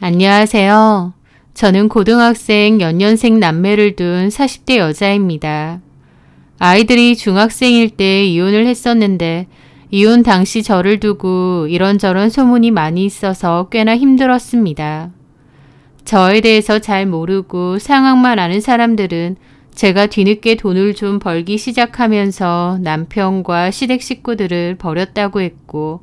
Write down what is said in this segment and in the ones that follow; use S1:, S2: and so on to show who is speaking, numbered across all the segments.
S1: 안녕하세요. 저는 고등학생 연년생 남매를 둔 40대 여자입니다. 아이들이 중학생일 때 이혼을 했었는데 이혼 당시 저를 두고 이런저런 소문이 많이 있어서 꽤나 힘들었습니다. 저에 대해서 잘 모르고 상황만 아는 사람들은 제가 뒤늦게 돈을 좀 벌기 시작하면서 남편과 시댁 식구들을 버렸다고 했고,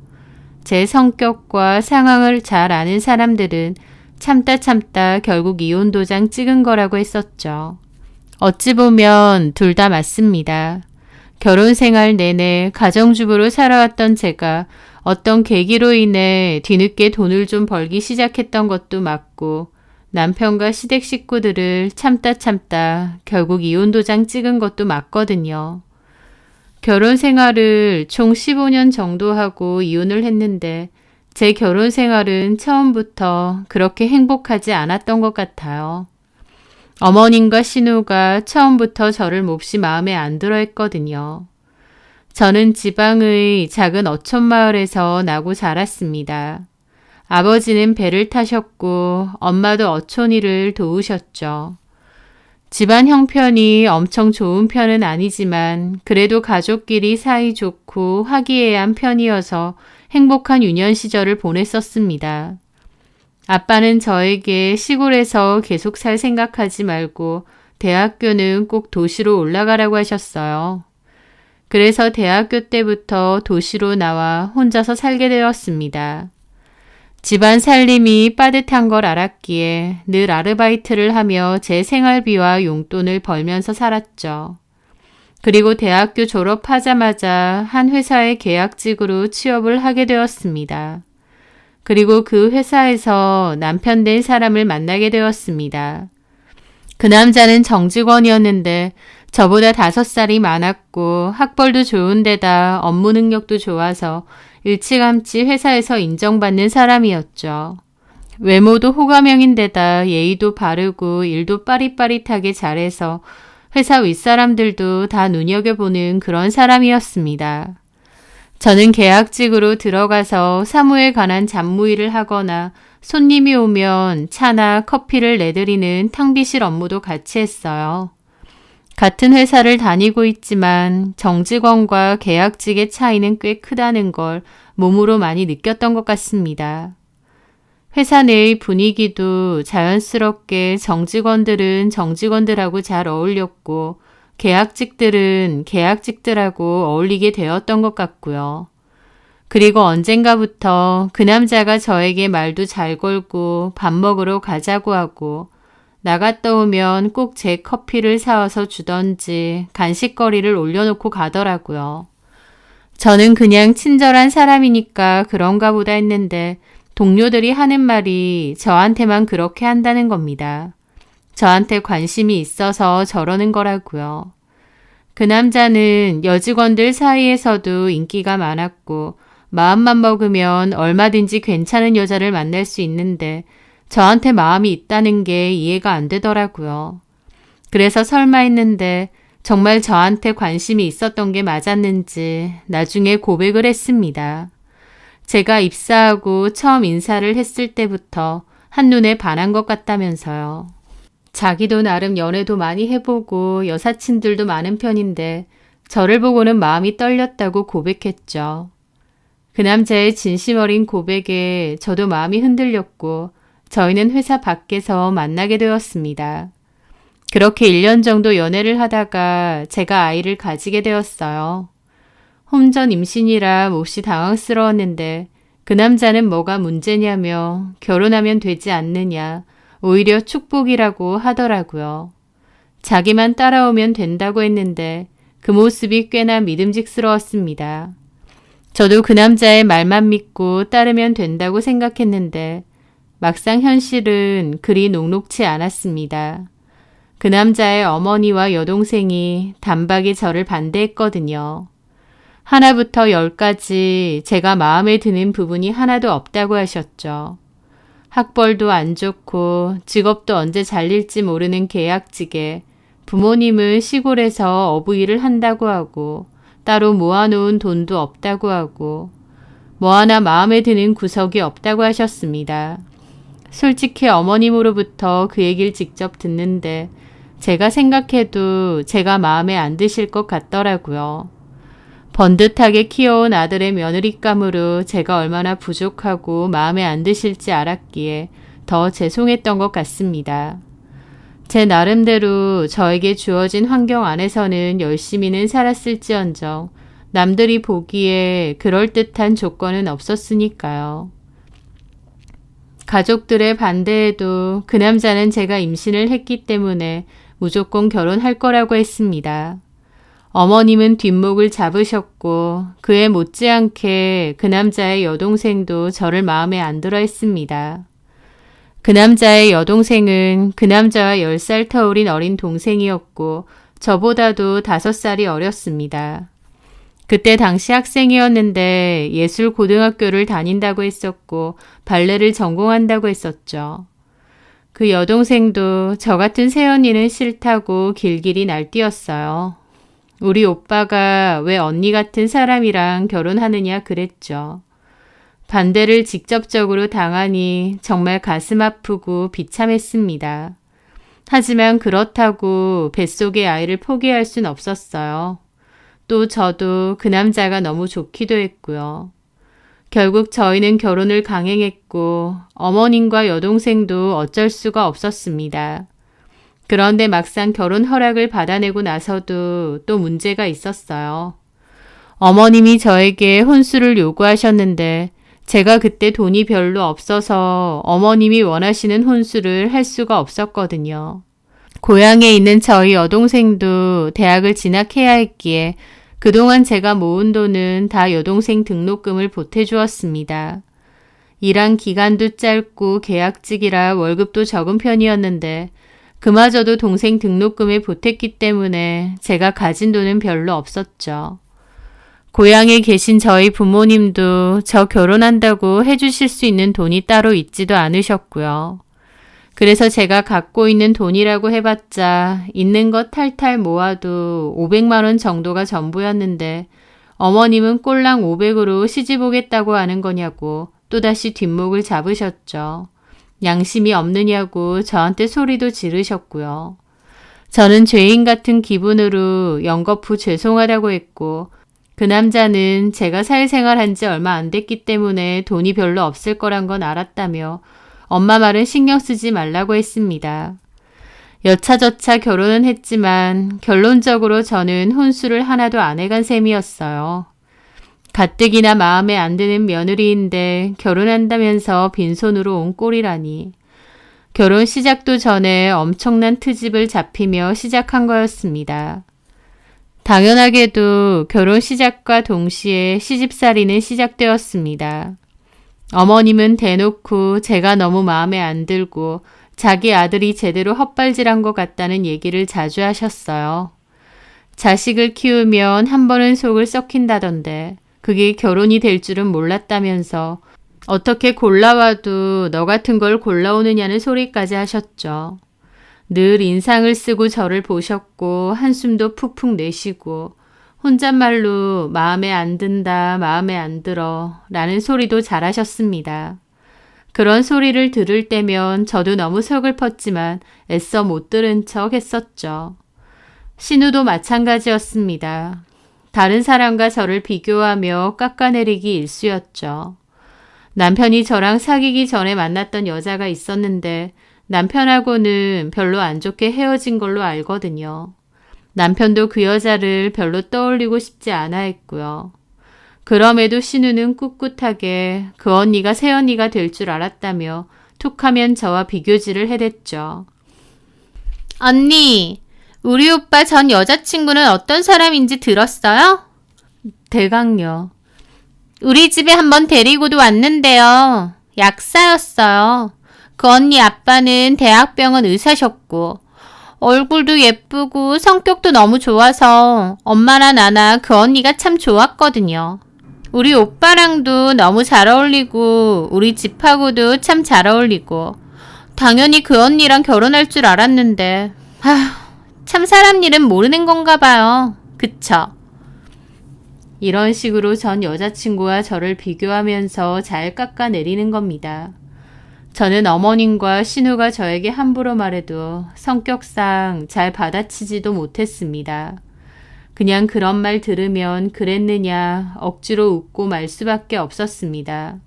S1: 제 성격과 상황을 잘 아는 사람들은 참다 결국 이혼 도장 찍은 거라고 했었죠. 어찌 보면 둘 다 맞습니다. 결혼 생활 내내 가정주부로 살아왔던 제가 어떤 계기로 인해 뒤늦게 돈을 좀 벌기 시작했던 것도 맞고, 남편과 시댁 식구들을 참다 결국 이혼 도장 찍은 것도 맞거든요. 결혼 생활을 총 15년 정도 하고 이혼을 했는데 제 결혼 생활은 처음부터 그렇게 행복하지 않았던 것 같아요. 어머님과 신우가 처음부터 저를 몹시 마음에 안 들어 했거든요. 저는 지방의 작은 어촌 마을에서 나고 자랐습니다. 아버지는 배를 타셨고 엄마도 어촌 일을 도우셨죠. 집안 형편이 엄청 좋은 편은 아니지만 그래도 가족끼리 사이 좋고 화기애애한 편이어서 행복한 유년 시절을 보냈었습니다. 아빠는 저에게 시골에서 계속 살 생각하지 말고 대학교는 꼭 도시로 올라가라고 하셨어요. 그래서 대학교 때부터 도시로 나와 혼자서 살게 되었습니다. 집안 살림이 빠듯한 걸 알았기에 늘 아르바이트를 하며 제 생활비와 용돈을 벌면서 살았죠. 그리고 대학교 졸업하자마자 한 회사의 계약직으로 취업을 하게 되었습니다. 그리고 그 회사에서 남편 된 사람을 만나게 되었습니다. 그 남자는 정직원이었는데 저보다 5살이 많았고 학벌도 좋은 데다 업무 능력도 좋아서 일찌감치 회사에서 인정받는 사람이었죠. 외모도 호감형인데다 예의도 바르고 일도 빠릿빠릿하게 잘해서 회사 윗사람들도 다 눈여겨보는 그런 사람이었습니다. 저는 계약직으로 들어가서 사무에 관한 잡무일을 하거나 손님이 오면 차나 커피를 내드리는 탕비실 업무도 같이 했어요. 같은 회사를 다니고 있지만 정직원과 계약직의 차이는 꽤 크다는 걸 몸으로 많이 느꼈던 것 같습니다. 회사 내의 분위기도 자연스럽게 정직원들은 정직원들하고 잘 어울렸고 계약직들은 계약직들하고 어울리게 되었던 것 같고요. 그리고 언젠가부터 그 남자가 저에게 말도 잘 걸고 밥 먹으러 가자고 하고 나갔다 오면 꼭 제 커피를 사와서 주던지 간식거리를 올려놓고 가더라고요. 저는 그냥 친절한 사람이니까 그런가 보다 했는데 동료들이 하는 말이 저한테만 그렇게 한다는 겁니다. 저한테 관심이 있어서 저러는 거라고요. 그 남자는 여직원들 사이에서도 인기가 많았고 마음만 먹으면 얼마든지 괜찮은 여자를 만날 수 있는데 저한테 마음이 있다는 게 이해가 안 되더라고요. 그래서 설마 했는데 정말 저한테 관심이 있었던 게 맞았는지 나중에 고백을 했습니다. 제가 입사하고 처음 인사를 했을 때부터 한눈에 반한 것 같다면서요. 자기도 나름 연애도 많이 해보고 여사친들도 많은 편인데 저를 보고는 마음이 떨렸다고 고백했죠. 그 남자의 진심 어린 고백에 저도 마음이 흔들렸고 저희는 회사 밖에서 만나게 되었습니다. 그렇게 1년 정도 연애를 하다가 제가 아이를 가지게 되었어요. 홈전 임신이라 몹시 당황스러웠는데 그 남자는 뭐가 문제냐며 결혼하면 되지 않느냐, 오히려 축복이라고 하더라고요. 자기만 따라오면 된다고 했는데 그 모습이 꽤나 믿음직스러웠습니다. 저도 그 남자의 말만 믿고 따르면 된다고 생각했는데 막상 현실은 그리 녹록치 않았습니다. 그 남자의 어머니와 여동생이 단박에 저를 반대했거든요. 하나부터 10까지 제가 마음에 드는 부분이 하나도 없다고 하셨죠. 학벌도 안 좋고 직업도 언제 잘릴지 모르는 계약직에 부모님은 시골에서 어부일을 한다고 하고 따로 모아놓은 돈도 없다고 하고 뭐 하나 마음에 드는 구석이 없다고 하셨습니다. 솔직히 어머님으로부터 그 얘기를 직접 듣는데 제가 생각해도 제가 마음에 안 드실 것 같더라고요. 번듯하게 키워온 아들의 며느리감으로 제가 얼마나 부족하고 마음에 안 드실지 알았기에 더 죄송했던 것 같습니다. 제 나름대로 저에게 주어진 환경 안에서는 열심히는 살았을지언정 남들이 보기에 그럴듯한 조건은 없었으니까요. 가족들의 반대에도 그 남자는 제가 임신을 했기 때문에 무조건 결혼할 거라고 했습니다. 어머님은 뒷목을 잡으셨고 그에 못지않게 그 남자의 여동생도 저를 마음에 안 들어 했습니다. 그 남자의 여동생은 그 남자와 10살 터울인 어린 동생이었고 저보다도 5살이 어렸습니다. 그때 당시 학생이었는데 예술고등학교를 다닌다고 했었고 발레를 전공한다고 했었죠. 그 여동생도 저 같은 새언니는 싫다고 길길이 날뛰었어요. 우리 오빠가 왜 언니 같은 사람이랑 결혼하느냐 그랬죠. 반대를 직접적으로 당하니 정말 가슴 아프고 비참했습니다. 하지만 그렇다고 뱃속의 아이를 포기할 순 없었어요. 또 저도 그 남자가 너무 좋기도 했고요. 결국 저희는 결혼을 강행했고 어머님과 여동생도 어쩔 수가 없었습니다. 그런데 막상 결혼 허락을 받아내고 나서도 또 문제가 있었어요. 어머님이 저에게 혼수를 요구하셨는데 제가 그때 돈이 별로 없어서 어머님이 원하시는 혼수를 할 수가 없었거든요. 고향에 있는 저희 여동생도 대학을 진학해야 했기에 그동안 제가 모은 돈은 다 여동생 등록금을 보태주었습니다. 일한 기간도 짧고 계약직이라 월급도 적은 편이었는데 그마저도 동생 등록금에 보탰기 때문에 제가 가진 돈은 별로 없었죠. 고향에 계신 저희 부모님도 저 결혼한다고 해주실 수 있는 돈이 따로 있지도 않으셨고요. 그래서 제가 갖고 있는 돈이라고 해봤자 있는 것 탈탈 모아도 500만 원 정도가 전부였는데 어머님은 꼴랑 500으로 시집 오겠다고 하는 거냐고 또다시 뒷목을 잡으셨죠. 양심이 없느냐고 저한테 소리도 지르셨고요. 저는 죄인 같은 기분으로 연거푸 죄송하다고 했고 그 남자는 제가 사회생활 한 지 얼마 안 됐기 때문에 돈이 별로 없을 거란 건 알았다며 엄마 말은 신경 쓰지 말라고 했습니다. 여차저차 결혼은 했지만 결론적으로 저는 혼수를 하나도 안 해간 셈이었어요. 가뜩이나 마음에 안 드는 며느리인데 결혼한다면서 빈손으로 온 꼴이라니. 결혼 시작도 전에 엄청난 트집을 잡히며 시작한 거였습니다. 당연하게도 결혼 시작과 동시에 시집살이는 시작되었습니다. 어머님은 대놓고 제가 너무 마음에 안 들고 자기 아들이 제대로 헛발질한 것 같다는 얘기를 자주 하셨어요. 자식을 키우면 한 번은 속을 썩힌다던데 그게 결혼이 될 줄은 몰랐다면서 어떻게 골라와도 너 같은 걸 골라오느냐는 소리까지 하셨죠. 늘 인상을 쓰고 저를 보셨고 한숨도 푹푹 내쉬고 혼잣말로 마음에 안 든다, 마음에 안 들어 라는 소리도 잘하셨습니다. 그런 소리를 들을 때면 저도 너무 서글펐지만 애써 못 들은 척 했었죠. 신우도 마찬가지였습니다. 다른 사람과 저를 비교하며 깎아내리기 일쑤였죠. 남편이 저랑 사귀기 전에 만났던 여자가 있었는데 남편하고는 별로 안 좋게 헤어진 걸로 알거든요. 남편도 그 여자를 별로 떠올리고 싶지 않아 했고요. 그럼에도 신우는 꿋꿋하게 그 언니가 새언니가 될 줄 알았다며 툭하면 저와 비교질을 해댔죠. 언니, 우리 오빠 전 여자친구는 어떤 사람인지 들었어요? 대강요. 우리 집에 한번 데리고도 왔는데요. 약사였어요. 그 언니 아빠는 대학병원 의사셨고 얼굴도 예쁘고 성격도 너무 좋아서 엄마나 나나 그 언니가 참 좋았거든요. 우리 오빠랑도 너무 잘 어울리고 우리 집하고도 참 잘 어울리고 당연히 그 언니랑 결혼할 줄 알았는데 참 사람 일은 모르는 건가 봐요. 그쵸? 이런 식으로 전 여자친구와 저를 비교하면서 잘 깎아내리는 겁니다. 저는 어머님과 신우가 저에게 함부로 말해도 성격상 잘 받아치지도 못했습니다. 그냥 그런 말 들으면 그랬느냐 억지로 웃고 말 수밖에 없었습니다.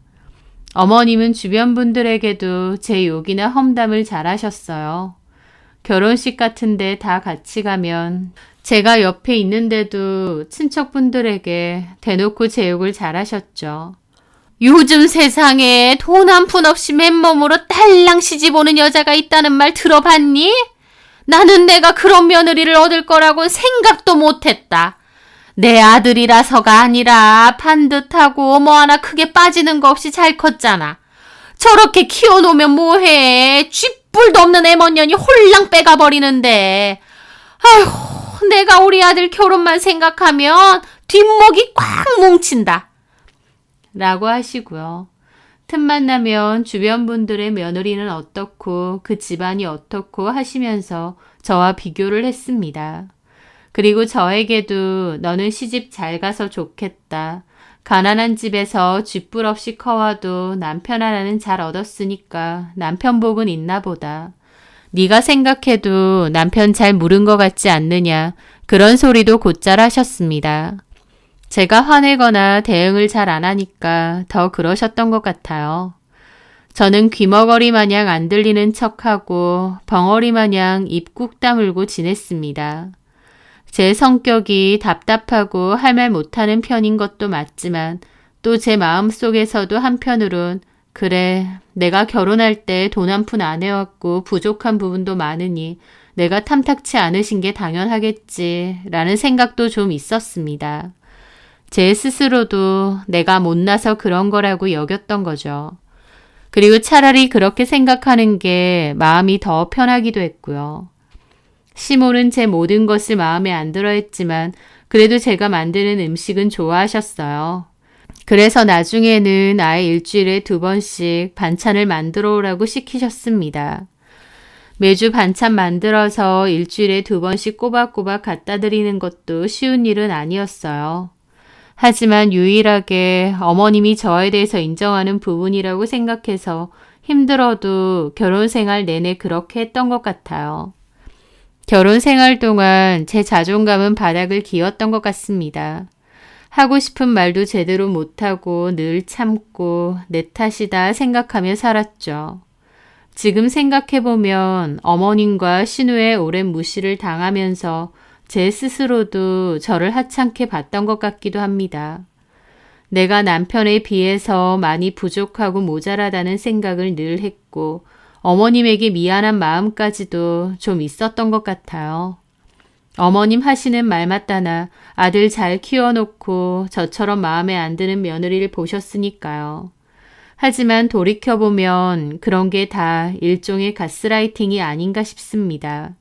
S1: 어머님은 주변 분들에게도 제 욕이나 험담을 잘하셨어요. 결혼식 같은데 다 같이 가면 제가 옆에 있는데도 친척분들에게 대놓고 제 욕을 잘하셨죠. 요즘 세상에 돈 한 푼 없이 맨몸으로 딸랑 시집오는 여자가 있다는 말 들어봤니? 나는 내가 그런 며느리를 얻을 거라고는 생각도 못했다. 내 아들이라서가 아니라 반듯하고 뭐 하나 크게 빠지는 거 없이 잘 컸잖아. 저렇게 키워놓으면 뭐해. 쥐뿔도 없는 애먼년이 홀랑 빼가버리는데. 아휴, 내가 우리 아들 결혼만 생각하면 뒷목이 꽉 뭉친다. 라고 하시고요. 틈만 나면 주변 분들의 며느리는 어떻고 그 집안이 어떻고 하시면서 저와 비교를 했습니다. 그리고 저에게도 너는 시집 잘 가서 좋겠다. 가난한 집에서 쥐뿔 없이 커와도 남편 하나는 잘 얻었으니까 남편 복은 있나 보다. 네가 생각해도 남편 잘 물은 것 같지 않느냐. 그런 소리도 곧잘 하셨습니다. 제가 화내거나 대응을 잘 안 하니까 더 그러셨던 것 같아요. 저는 귀머거리 마냥 안 들리는 척하고 벙어리 마냥 입 꾹 다물고 지냈습니다. 제 성격이 답답하고 할 말 못하는 편인 것도 맞지만 또 제 마음속에서도 한편으론 그래, 내가 결혼할 때 돈 한 푼 안 해왔고 부족한 부분도 많으니 내가 탐탁치 않으신 게 당연하겠지 라는 생각도 좀 있었습니다. 제 스스로도 내가 못나서 그런 거라고 여겼던 거죠. 그리고 차라리 그렇게 생각하는 게 마음이 더 편하기도 했고요. 시모는 제 모든 것을 마음에 안 들어 했지만 그래도 제가 만드는 음식은 좋아하셨어요. 그래서 나중에는 아예 일주일에 2번씩 반찬을 만들어 오라고 시키셨습니다. 매주 반찬 만들어서 일주일에 2번씩 꼬박꼬박 갖다 드리는 것도 쉬운 일은 아니었어요. 하지만 유일하게 어머님이 저에 대해서 인정하는 부분이라고 생각해서 힘들어도 결혼 생활 내내 그렇게 했던 것 같아요. 결혼 생활 동안 제 자존감은 바닥을 기었던 것 같습니다. 하고 싶은 말도 제대로 못하고 늘 참고 내 탓이다 생각하며 살았죠. 지금 생각해보면 어머님과 신우의 오랜 무시를 당하면서 제 스스로도 저를 하찮게 봤던 것 같기도 합니다. 내가 남편에 비해서 많이 부족하고 모자라다는 생각을 늘 했고 어머님에게 미안한 마음까지도 좀 있었던 것 같아요. 어머님 하시는 말 맞다나 아들 잘 키워놓고 저처럼 마음에 안 드는 며느리를 보셨으니까요. 하지만 돌이켜보면 그런 게 다 일종의 가스라이팅이 아닌가 싶습니다.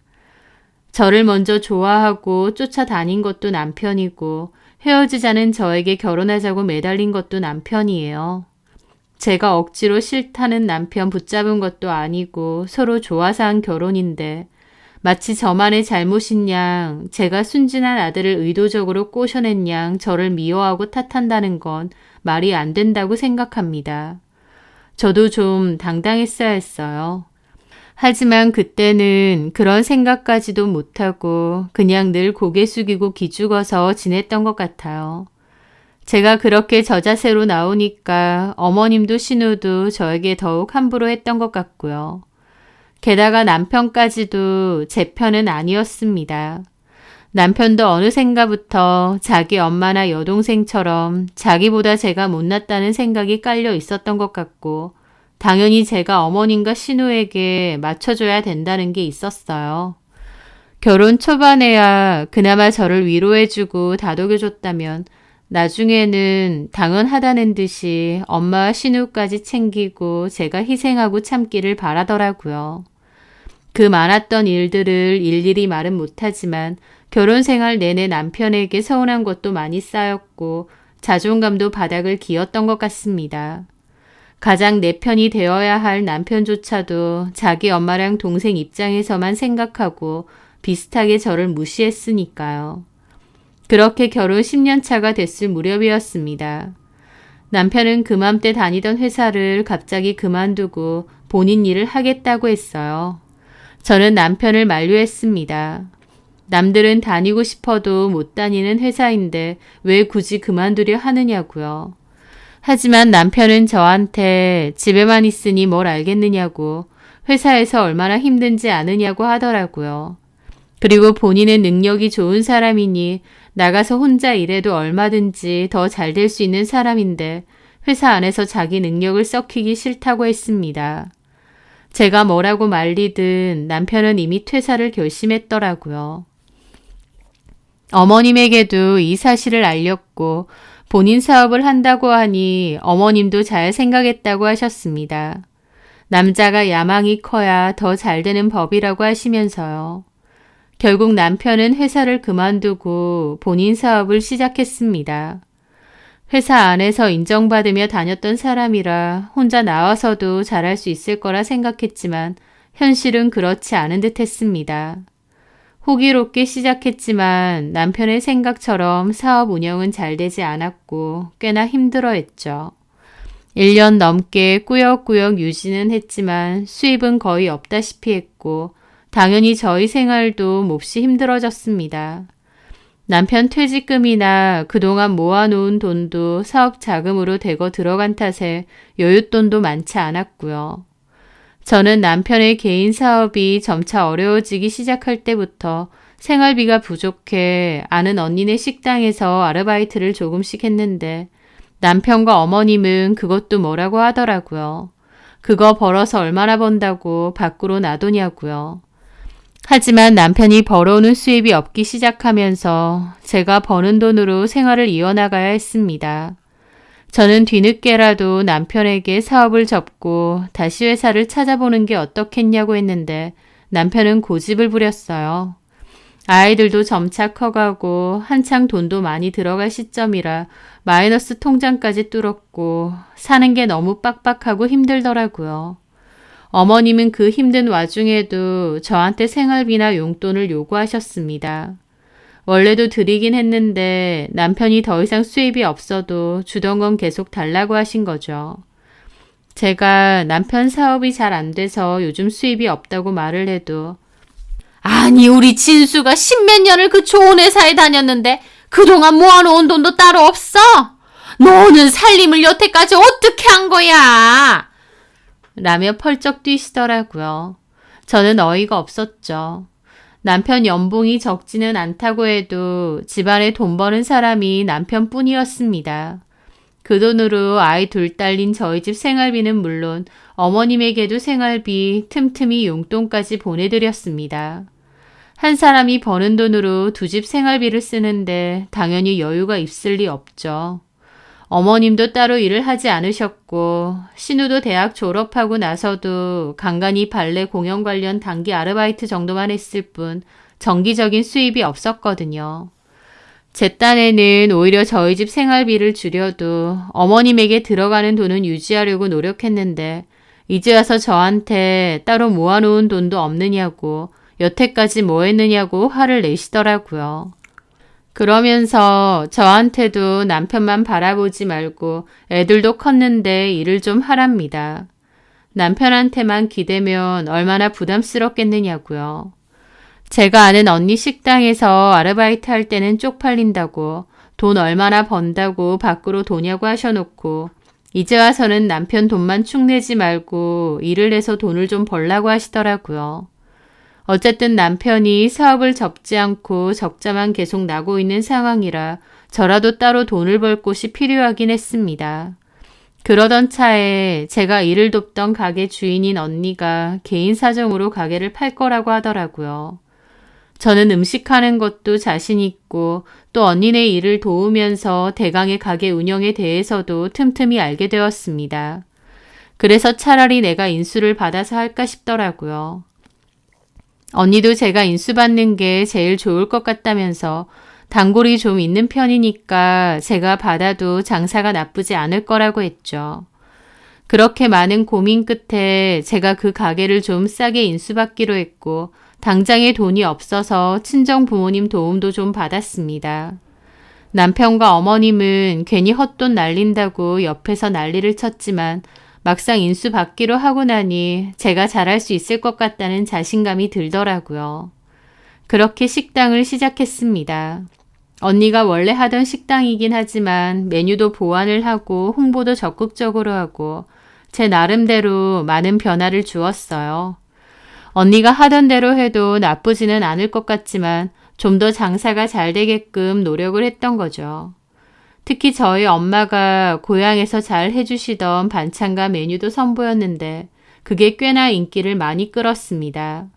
S1: 저를 먼저 좋아하고 쫓아다닌 것도 남편이고 헤어지자는 저에게 결혼하자고 매달린 것도 남편이에요. 제가 억지로 싫다는 남편 붙잡은 것도 아니고 서로 좋아서 한 결혼인데 마치 저만의 잘못인 양 제가 순진한 아들을 의도적으로 꼬셔낸 양 저를 미워하고 탓한다는 건 말이 안 된다고 생각합니다. 저도 좀 당당했어야 했어요. 하지만 그때는 그런 생각까지도 못하고 그냥 늘 고개 숙이고 기죽어서 지냈던 것 같아요. 제가 그렇게 저자세로 나오니까 어머님도 신우도 저에게 더욱 함부로 했던 것 같고요. 게다가 남편까지도 제 편은 아니었습니다. 남편도 어느샌가부터 자기 엄마나 여동생처럼 자기보다 제가 못났다는 생각이 깔려 있었던 것 같고 당연히 제가 어머님과 신우에게 맞춰줘야 된다는 게 있었어요. 결혼 초반에야 그나마 저를 위로해주고 다독여줬다면 나중에는 당연하다는 듯이 엄마와 신우까지 챙기고 제가 희생하고 참기를 바라더라고요. 그 많았던 일들을 일일이 말은 못하지만 결혼 생활 내내 남편에게 서운한 것도 많이 쌓였고 자존감도 바닥을 기었던 것 같습니다. 가장 내 편이 되어야 할 남편조차도 자기 엄마랑 동생 입장에서만 생각하고 비슷하게 저를 무시했으니까요. 그렇게 결혼 10년 차가 됐을 무렵이었습니다. 남편은 그맘때 다니던 회사를 갑자기 그만두고 본인 일을 하겠다고 했어요. 저는 남편을 만류했습니다. 남들은 다니고 싶어도 못 다니는 회사인데 왜 굳이 그만두려 하느냐고요. 하지만 남편은 저한테 집에만 있으니 뭘 알겠느냐고 회사에서 얼마나 힘든지 아느냐고 하더라고요. 그리고 본인은 능력이 좋은 사람이니 나가서 혼자 일해도 얼마든지 더 잘 될 수 있는 사람인데 회사 안에서 자기 능력을 썩히기 싫다고 했습니다. 제가 뭐라고 말리든 남편은 이미 퇴사를 결심했더라고요. 어머님에게도 이 사실을 알렸고 본인 사업을 한다고 하니 어머님도 잘 생각했다고 하셨습니다. 남자가 야망이 커야 더 잘 되는 법이라고 하시면서요. 결국 남편은 회사를 그만두고 본인 사업을 시작했습니다. 회사 안에서 인정받으며 다녔던 사람이라 혼자 나와서도 잘할 수 있을 거라 생각했지만 현실은 그렇지 않은 듯 했습니다. 호기롭게 시작했지만 남편의 생각처럼 사업 운영은 잘 되지 않았고 꽤나 힘들어했죠. 1년 넘게 꾸역꾸역 유지는 했지만 수입은 거의 없다시피 했고 당연히 저희 생활도 몹시 힘들어졌습니다. 남편 퇴직금이나 그동안 모아놓은 돈도 사업 자금으로 대거 들어간 탓에 여윳돈도 많지 않았고요. 저는 남편의 개인 사업이 점차 어려워지기 시작할 때부터 생활비가 부족해 아는 언니네 식당에서 아르바이트를 조금씩 했는데 남편과 어머님은 그것도 뭐라고 하더라고요. 그거 벌어서 얼마나 번다고 밖으로 놔두냐고요. 하지만 남편이 벌어오는 수입이 없기 시작하면서 제가 버는 돈으로 생활을 이어나가야 했습니다. 저는 뒤늦게라도 남편에게 사업을 접고 다시 회사를 찾아보는 게 어떻겠냐고 했는데 남편은 고집을 부렸어요. 아이들도 점차 커가고 한창 돈도 많이 들어갈 시점이라 마이너스 통장까지 뚫었고 사는 게 너무 빡빡하고 힘들더라고요. 어머님은 그 힘든 와중에도 저한테 생활비나 용돈을 요구하셨습니다. 원래도 드리긴 했는데 남편이 더 이상 수입이 없어도 주던 건 계속 달라고 하신 거죠. 제가 남편 사업이 잘 안 돼서 요즘 수입이 없다고 말을 해도 아니 우리 진수가 십몇 년을 그 좋은 회사에 다녔는데 그동안 모아놓은 돈도 따로 없어? 너는 살림을 여태까지 어떻게 한 거야? 라며 펄쩍 뛰시더라고요. 저는 어이가 없었죠. 남편 연봉이 적지는 않다고 해도 집안에 돈 버는 사람이 남편뿐이었습니다. 그 돈으로 아이 둘 딸린 저희 집 생활비는 물론 어머님에게도 생활비, 틈틈이 용돈까지 보내드렸습니다. 한 사람이 버는 돈으로 두 집 생활비를 쓰는데 당연히 여유가 있을 리 없죠. 어머님도 따로 일을 하지 않으셨고 신우도 대학 졸업하고 나서도 간간히 발레 공연 관련 단기 아르바이트 정도만 했을 뿐 정기적인 수입이 없었거든요. 제 딴에는 오히려 저희 집 생활비를 줄여도 어머님에게 들어가는 돈은 유지하려고 노력했는데 이제 와서 저한테 따로 모아놓은 돈도 없느냐고 여태까지 뭐 했느냐고 화를 내시더라고요. 그러면서 저한테도 남편만 바라보지 말고 애들도 컸는데 일을 좀 하랍니다. 남편한테만 기대면 얼마나 부담스럽겠느냐고요. 제가 아는 언니 식당에서 아르바이트 할 때는 쪽팔린다고 돈 얼마나 번다고 밖으로 도냐고 하셔놓고 이제 와서는 남편 돈만 축내지 말고 일을 해서 돈을 좀 벌라고 하시더라고요. 어쨌든 남편이 사업을 접지 않고 적자만 계속 나고 있는 상황이라 저라도 따로 돈을 벌 곳이 필요하긴 했습니다. 그러던 차에 제가 일을 돕던 가게 주인인 언니가 개인 사정으로 가게를 팔 거라고 하더라고요. 저는 음식하는 것도 자신 있고 또 언니네 일을 도우면서 대강의 가게 운영에 대해서도 틈틈이 알게 되었습니다. 그래서 차라리 내가 인수를 받아서 할까 싶더라고요. 언니도 제가 인수받는 게 제일 좋을 것 같다면서 단골이 좀 있는 편이니까 제가 받아도 장사가 나쁘지 않을 거라고 했죠. 그렇게 많은 고민 끝에 제가 그 가게를 좀 싸게 인수받기로 했고 당장에 돈이 없어서 친정 부모님 도움도 좀 받았습니다. 남편과 어머님은 괜히 헛돈 날린다고 옆에서 난리를 쳤지만 막상 인수 받기로 하고 나니 제가 잘할 수 있을 것 같다는 자신감이 들더라고요. 그렇게 식당을 시작했습니다. 언니가 원래 하던 식당이긴 하지만 메뉴도 보완을 하고 홍보도 적극적으로 하고 제 나름대로 많은 변화를 주었어요. 언니가 하던 대로 해도 나쁘지는 않을 것 같지만 좀 더 장사가 잘 되게끔 노력을 했던 거죠. 특히 저희 엄마가 고향에서 잘 해주시던 반찬과 메뉴도 선보였는데 그게 꽤나 인기를 많이 끌었습니다.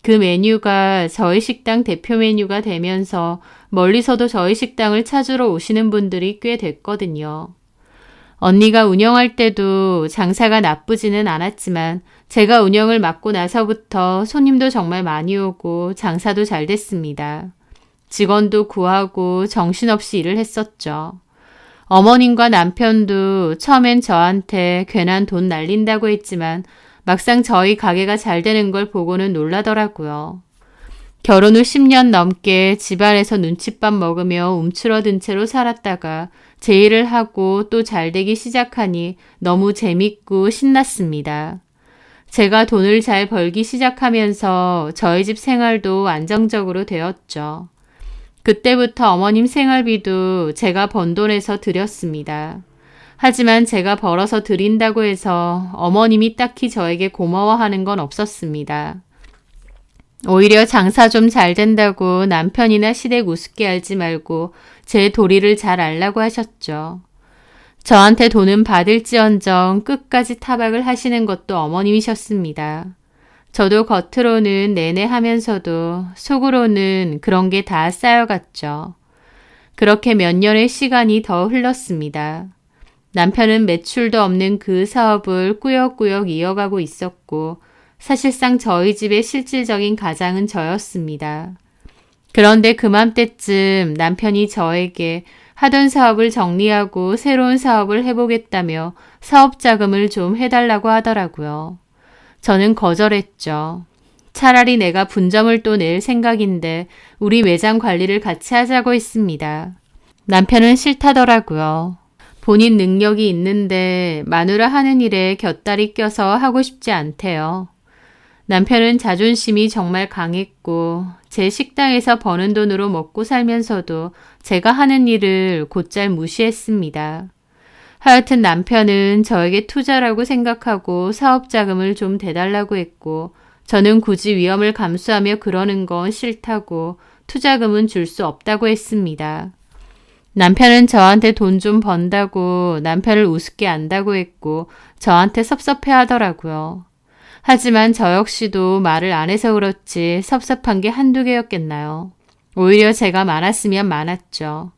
S1: 그 메뉴가 저희 식당 대표 메뉴가 되면서 멀리서도 저희 식당을 찾으러 오시는 분들이 꽤 됐거든요. 언니가 운영할 때도 장사가 나쁘지는 않았지만 제가 운영을 맡고 나서부터 손님도 정말 많이 오고 장사도 잘 됐습니다. 직원도 구하고 정신없이 일을 했었죠. 어머님과 남편도 처음엔 저한테 괜한 돈 날린다고 했지만 막상 저희 가게가 잘 되는 걸 보고는 놀라더라고요. 결혼 후 10년 넘게 집안에서 눈칫밥 먹으며 움츠러든 채로 살았다가 제 일을 하고 또 잘 되기 시작하니 너무 재밌고 신났습니다. 제가 돈을 잘 벌기 시작하면서 저희 집 생활도 안정적으로 되었죠. 그때부터 어머님 생활비도 제가 번 돈에서 드렸습니다. 하지만 제가 벌어서 드린다고 해서 어머님이 딱히 저에게 고마워하는 건 없었습니다. 오히려 장사 좀 잘 된다고 남편이나 시댁 우습게 알지 말고 제 도리를 잘 알라고 하셨죠. 저한테 돈은 받을지언정 끝까지 타박을 하시는 것도 어머님이셨습니다. 저도 겉으로는 내내 하면서도 속으로는 그런 게 다 쌓여갔죠. 그렇게 몇 년의 시간이 더 흘렀습니다. 남편은 매출도 없는 그 사업을 꾸역꾸역 이어가고 있었고 사실상 저희 집의 실질적인 가장은 저였습니다. 그런데 그맘때쯤 남편이 저에게 하던 사업을 정리하고 새로운 사업을 해보겠다며 사업 자금을 좀 해달라고 하더라고요. 저는 거절했죠. 차라리 내가 분점을 또 낼 생각인데 우리 매장 관리를 같이 하자고 했습니다. 남편은 싫다더라고요. 본인 능력이 있는데 마누라 하는 일에 곁다리 껴서 하고 싶지 않대요. 남편은 자존심이 정말 강했고 제 식당에서 버는 돈으로 먹고 살면서도 제가 하는 일을 곧잘 무시했습니다. 하여튼 남편은 저에게 투자라고 생각하고 사업 자금을 좀 대달라고 했고 저는 굳이 위험을 감수하며 그러는 건 싫다고 투자금은 줄 수 없다고 했습니다. 남편은 저한테 돈 좀 번다고 남편을 우습게 안다고 했고 저한테 섭섭해 하더라고요. 하지만 저 역시도 말을 안 해서 그렇지 섭섭한 게 한두 개였겠나요. 오히려 제가 많았으면 많았죠.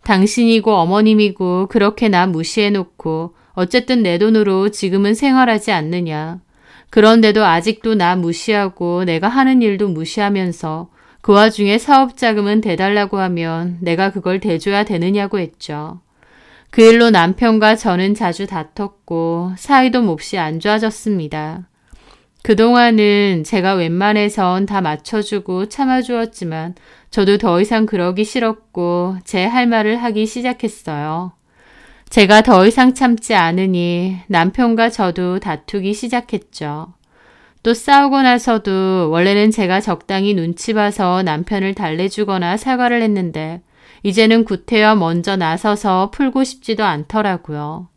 S1: 당신이고 어머님이고 그렇게 나 무시해놓고 어쨌든 내 돈으로 지금은 생활하지 않느냐. 그런데도 아직도 나 무시하고 내가 하는 일도 무시하면서 그 와중에 사업 자금은 대달라고 하면 내가 그걸 대줘야 되느냐고 했죠. 그 일로 남편과 저는 자주 다퉜고 사이도 몹시 안 좋아졌습니다. 그동안은 제가 웬만해선 다 맞춰주고 참아주었지만 저도 더 이상 그러기 싫었고 제 할 말을 하기 시작했어요. 제가 더 이상 참지 않으니 남편과 저도 다투기 시작했죠. 또 싸우고 나서도 원래는 제가 적당히 눈치 봐서 남편을 달래주거나 사과를 했는데 이제는 구태여 먼저 나서서 풀고 싶지도 않더라고요.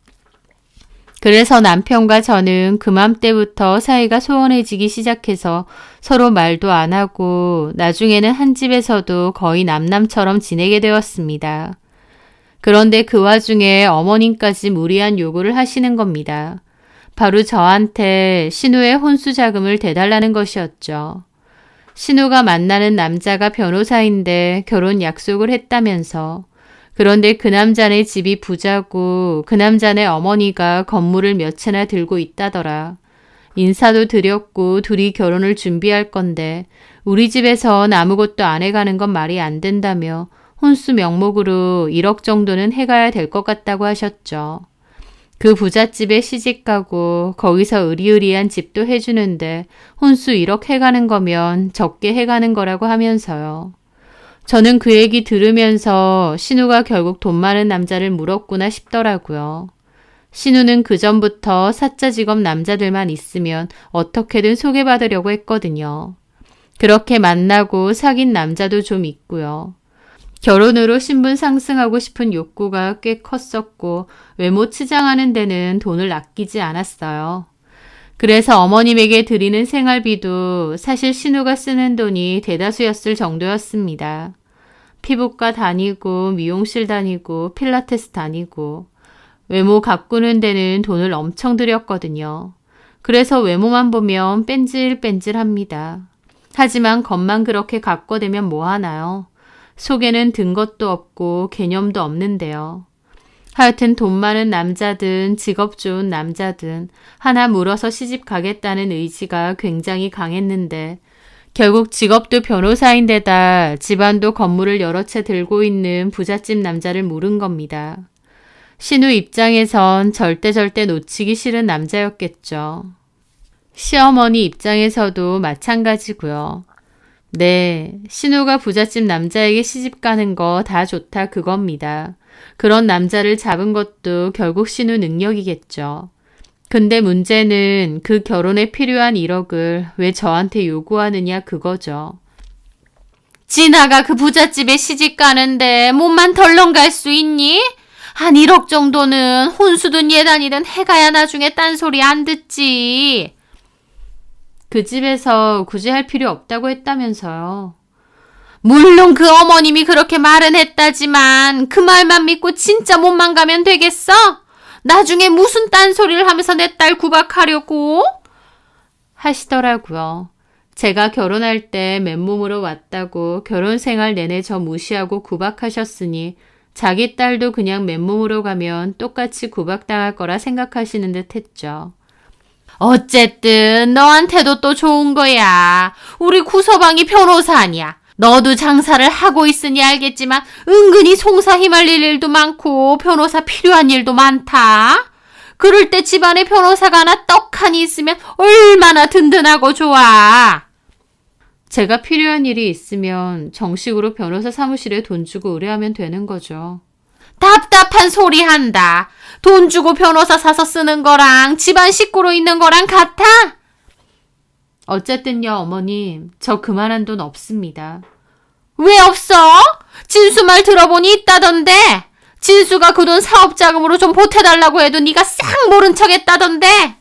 S1: 그래서 남편과 저는 그맘때부터 사이가 소원해지기 시작해서 서로 말도 안 하고 나중에는 한 집에서도 거의 남남처럼 지내게 되었습니다. 그런데 그 와중에 어머님까지 무리한 요구를 하시는 겁니다. 바로 저한테 신우의 혼수 자금을 대달라는 것이었죠. 신우가 만나는 남자가 변호사인데 결혼 약속을 했다면서. 그런데 그 남자네 집이 부자고 그 남자네 어머니가 건물을 몇 채나 들고 있다더라. 인사도 드렸고 둘이 결혼을 준비할 건데 우리 집에선 아무것도 안 해가는 건 말이 안 된다며 혼수 명목으로 1억 정도는 해가야 될 것 같다고 하셨죠. 그 부잣집에 시집가고 거기서 으리으리한 집도 해주는데 혼수 1억 해가는 거면 적게 해가는 거라고 하면서요. 저는 그 얘기 들으면서 신우가 결국 돈 많은 남자를 물었구나 싶더라고요. 신우는 그전부터 사짜 직업 남자들만 있으면 어떻게든 소개받으려고 했거든요. 그렇게 만나고 사귄 남자도 좀 있고요. 결혼으로 신분 상승하고 싶은 욕구가 꽤 컸었고 외모 치장하는 데는 돈을 아끼지 않았어요. 그래서 어머님에게 드리는 생활비도 사실 신우가 쓰는 돈이 대다수였을 정도였습니다. 피부과 다니고 미용실 다니고 필라테스 다니고 외모 가꾸는 데는 돈을 엄청 들였거든요. 그래서 외모만 보면 뺀질뺀질합니다. 하지만 겉만 그렇게 가꿔대면 뭐하나요? 속에는 든 것도 없고 개념도 없는데요. 하여튼 돈 많은 남자든 직업 좋은 남자든 하나 물어서 시집 가겠다는 의지가 굉장히 강했는데 결국 직업도 변호사인데다 집안도 건물을 여러 채 들고 있는 부잣집 남자를 물은 겁니다. 신우 입장에선 절대 놓치기 싫은 남자였겠죠. 시어머니 입장에서도 마찬가지고요. 네, 신우가 부잣집 남자에게 시집 가는 거 다 좋다 그겁니다. 그런 남자를 잡은 것도 결국 신우 능력이겠죠. 근데 문제는 그 결혼에 필요한 1억을 왜 저한테 요구하느냐 그거죠. 진아가 그 부잣집에 시집 가는데 몸만 덜렁 갈 수 있니? 한 1억 정도는 혼수든 예단이든 해가야 나중에 딴소리 안 듣지. 그 집에서 굳이 할 필요 없다고 했다면서요. 물론 그 어머님이 그렇게 말은 했다지만 그 말만 믿고 진짜 몸만 가면 되겠어? 나중에 무슨 딴소리를 하면서 내 딸 구박하려고? 하시더라고요. 제가 결혼할 때 맨몸으로 왔다고 결혼 생활 내내 저 무시하고 구박하셨으니 자기 딸도 그냥 맨몸으로 가면 똑같이 구박당할 거라 생각하시는 듯 했죠. 어쨌든 너한테도 또 좋은 거야. 우리 구서방이 변호사 아니야. 너도 장사를 하고 있으니 알겠지만 은근히 송사 휘말릴 일도 많고 변호사 필요한 일도 많다. 그럴 때 집안에 변호사가 하나 떡하니 있으면 얼마나 든든하고 좋아. 제가 필요한 일이 있으면 정식으로 변호사 사무실에 돈 주고 의뢰하면 되는 거죠. 답답한 소리 한다. 돈 주고 변호사 사서 쓰는 거랑 집안 식구로 있는 거랑 같아? 어쨌든요, 어머님. 저 그만한 돈 없습니다. 왜 없어? 진수 말 들어보니 있다던데. 진수가 그 돈 사업자금으로 좀 보태달라고 해도 네가 싹 모른 척 했다던데.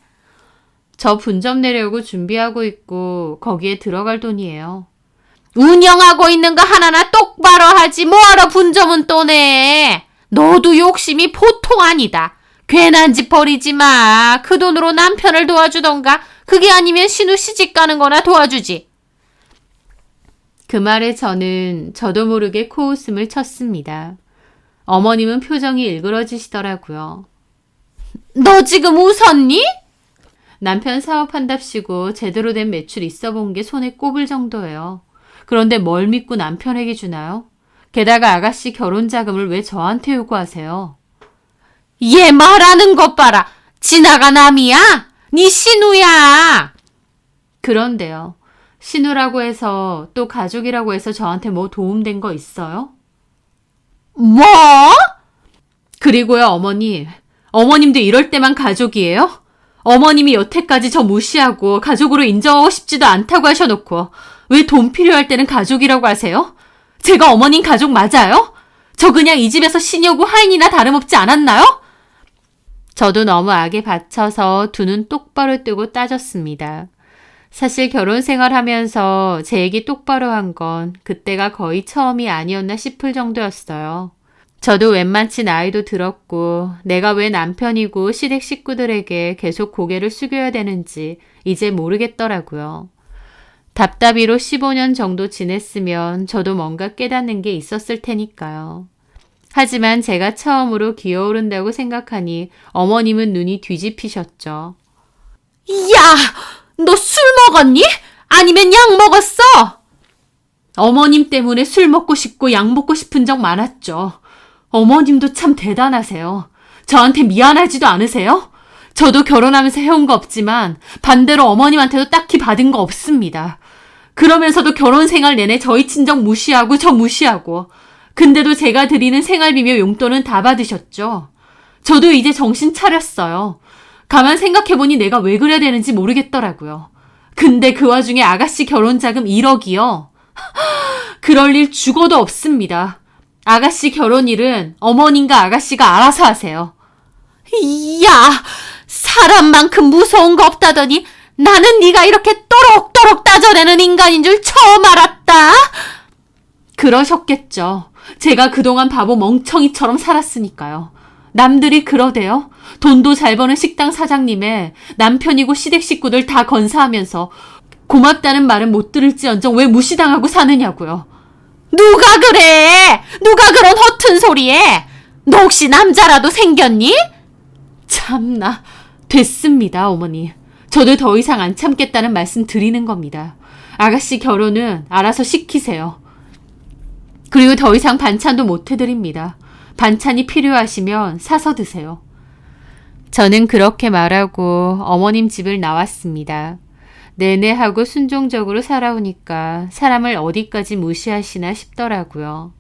S1: 저 분점 내려고 준비하고 있고 거기에 들어갈 돈이에요. 운영하고 있는 거 하나나 똑바로 하지 뭐하러 분점은 또 내. 너도 욕심이 보통 아니다. 괜한 짓 버리지 마. 그 돈으로 남편을 도와주던가 그게 아니면 신우 시집 가는 거나 도와주지. 그 말에 저는 저도 모르게 코웃음을 쳤습니다. 어머님은 표정이 일그러지시더라고요. 너 지금 웃었니? 남편 사업한답시고 제대로 된 매출 있어 본 게 손에 꼽을 정도예요. 그런데 뭘 믿고 남편에게 주나요? 게다가 아가씨 결혼 자금을 왜 저한테 요구하세요? 얘 말하는 것 봐라. 진아가 남이야? 네 신우야. 그런데요. 신우라고 해서 또 가족이라고 해서 저한테 뭐 도움된 거 있어요? 뭐? 그리고요, 어머니. 어머님도 이럴 때만 가족이에요? 어머님이 여태까지 저 무시하고 가족으로 인정하고 싶지도 않다고 하셔놓고 왜 돈 필요할 때는 가족이라고 하세요? 제가 어머님 가족 맞아요? 저 그냥 이 집에서 시녀고 하인이나 다름없지 않았나요? 저도 너무 악에 받쳐서 두 눈 똑바로 뜨고 따졌습니다. 사실 결혼 생활하면서 제 얘기 똑바로 한 건 그때가 거의 처음이 아니었나 싶을 정도였어요. 저도 웬만치 나이도 들었고 내가 왜 남편이고 시댁 식구들에게 계속 고개를 숙여야 되는지 이제 모르겠더라고요. 답답이로 15년 정도 지냈으면 저도 뭔가 깨닫는 게 있었을 테니까요. 하지만 제가 처음으로 기어오른다고 생각하니 어머님은 눈이 뒤집히셨죠. 야! 너 술 먹었니? 아니면 약 먹었어? 어머님 때문에 술 먹고 싶고 약 먹고 싶은 적 많았죠. 어머님도 참 대단하세요. 저한테 미안하지도 않으세요? 저도 결혼하면서 해온 거 없지만 반대로 어머님한테도 딱히 받은 거 없습니다. 그러면서도 결혼 생활 내내 저희 친정 무시하고 저 무시하고 근데도 제가 드리는 생활비며 용돈은 다 받으셨죠. 저도 이제 정신 차렸어요. 가만 생각해보니 내가 왜 그래야 되는지 모르겠더라고요. 근데 그 와중에 아가씨 결혼자금 1억이요. 그럴 일 죽어도 없습니다. 아가씨 결혼일은 어머님과 아가씨가 알아서 하세요. 이야, 사람만큼 무서운 거 없다더니 나는 네가 이렇게 또록또록 따져내는 인간인 줄 처음 알았다. 그러셨겠죠. 제가 그동안 바보 멍청이처럼 살았으니까요. 남들이 그러대요. 돈도 잘 버는 식당 사장님의 남편이고 시댁 식구들 다 건사하면서 고맙다는 말은 못 들을지언정 왜 무시당하고 사느냐고요. 누가 그래? 누가 그런 허튼 소리해? 너 혹시 남자라도 생겼니? 참나, 됐습니다, 어머니. 저도 더 이상 안 참겠다는 말씀 드리는 겁니다. 아가씨 결혼은 알아서 시키세요. 그리고 더 이상 반찬도 못 해드립니다. 반찬이 필요하시면 사서 드세요. 저는 그렇게 말하고 어머님 집을 나왔습니다. 내내하고 순종적으로 살아오니까 사람을 어디까지 무시하시나 싶더라고요.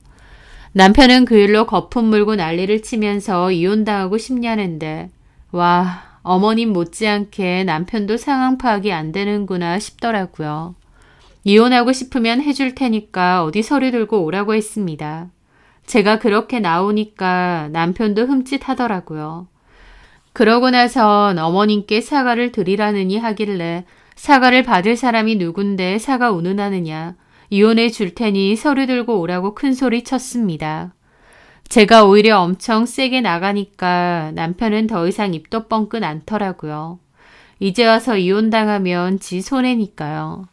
S1: 남편은 그 일로 거품 물고 난리를 치면서 이혼당하고 싶냐는데 와, 어머님 못지않게 남편도 상황 파악이 안 되는구나 싶더라고요. 이혼하고 싶으면 해줄 테니까 어디 서류 들고 오라고 했습니다. 제가 그렇게 나오니까 남편도 흠칫하더라고요. 그러고 나선 어머님께 사과를 드리라느니 하길래 사과를 받을 사람이 누군데 사과 운운하느냐. 이혼해 줄 테니 서류 들고 오라고 큰 소리 쳤습니다. 제가 오히려 엄청 세게 나가니까 남편은 더 이상 입도 뻥끗 않더라고요. 이제 와서 이혼당하면 지 손해니까요.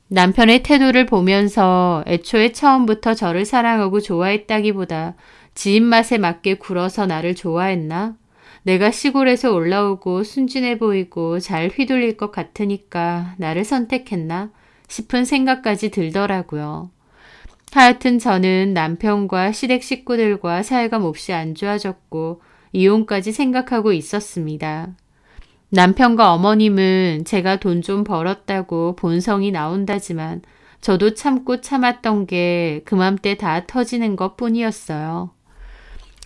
S1: 남편의 태도를 보면서 애초에 처음부터 저를 사랑하고 좋아했다기보다 지 입맛에 맞게 굴어서 나를 좋아했나? 내가 시골에서 올라오고 순진해 보이고 잘 휘둘릴 것 같으니까 나를 선택했나? 싶은 생각까지 들더라고요. 하여튼 저는 남편과 시댁 식구들과 사이가 몹시 안 좋아졌고 이혼까지 생각하고 있었습니다. 남편과 어머님은 제가 돈 좀 벌었다고 본성이 나온다지만 저도 참고 참았던 게 그맘때 다 터지는 것 뿐이었어요.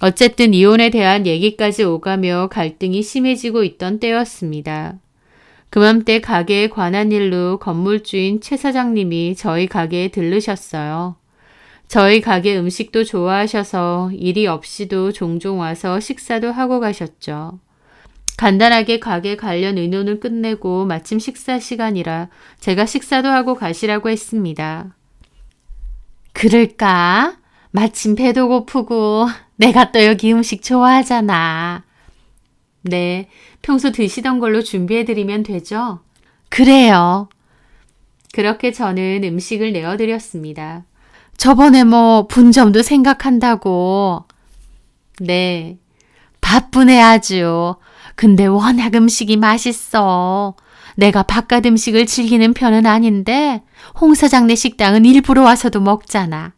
S1: 어쨌든 이혼에 대한 얘기까지 오가며 갈등이 심해지고 있던 때였습니다. 그맘때 가게에 관한 일로 건물주인 최 사장님이 저희 가게에 들르셨어요. 저희 가게 음식도 좋아하셔서 일이 없이도 종종 와서 식사도 하고 가셨죠. 간단하게 가게 관련 의논을 끝내고 마침 식사 시간이라 제가 식사도 하고 가시라고 했습니다. 그럴까? 마침 배도 고프고 내가 또 여기 음식 좋아하잖아. 네, 평소 드시던 걸로 준비해드리면 되죠? 그래요. 그렇게 저는 음식을 내어드렸습니다. 저번에 뭐 분점도 생각한다고. 네, 바쁘네 아주. 근데 워낙 음식이 맛있어. 내가 바깥 음식을 즐기는 편은 아닌데 홍 사장네 식당은 일부러 와서도 먹잖아.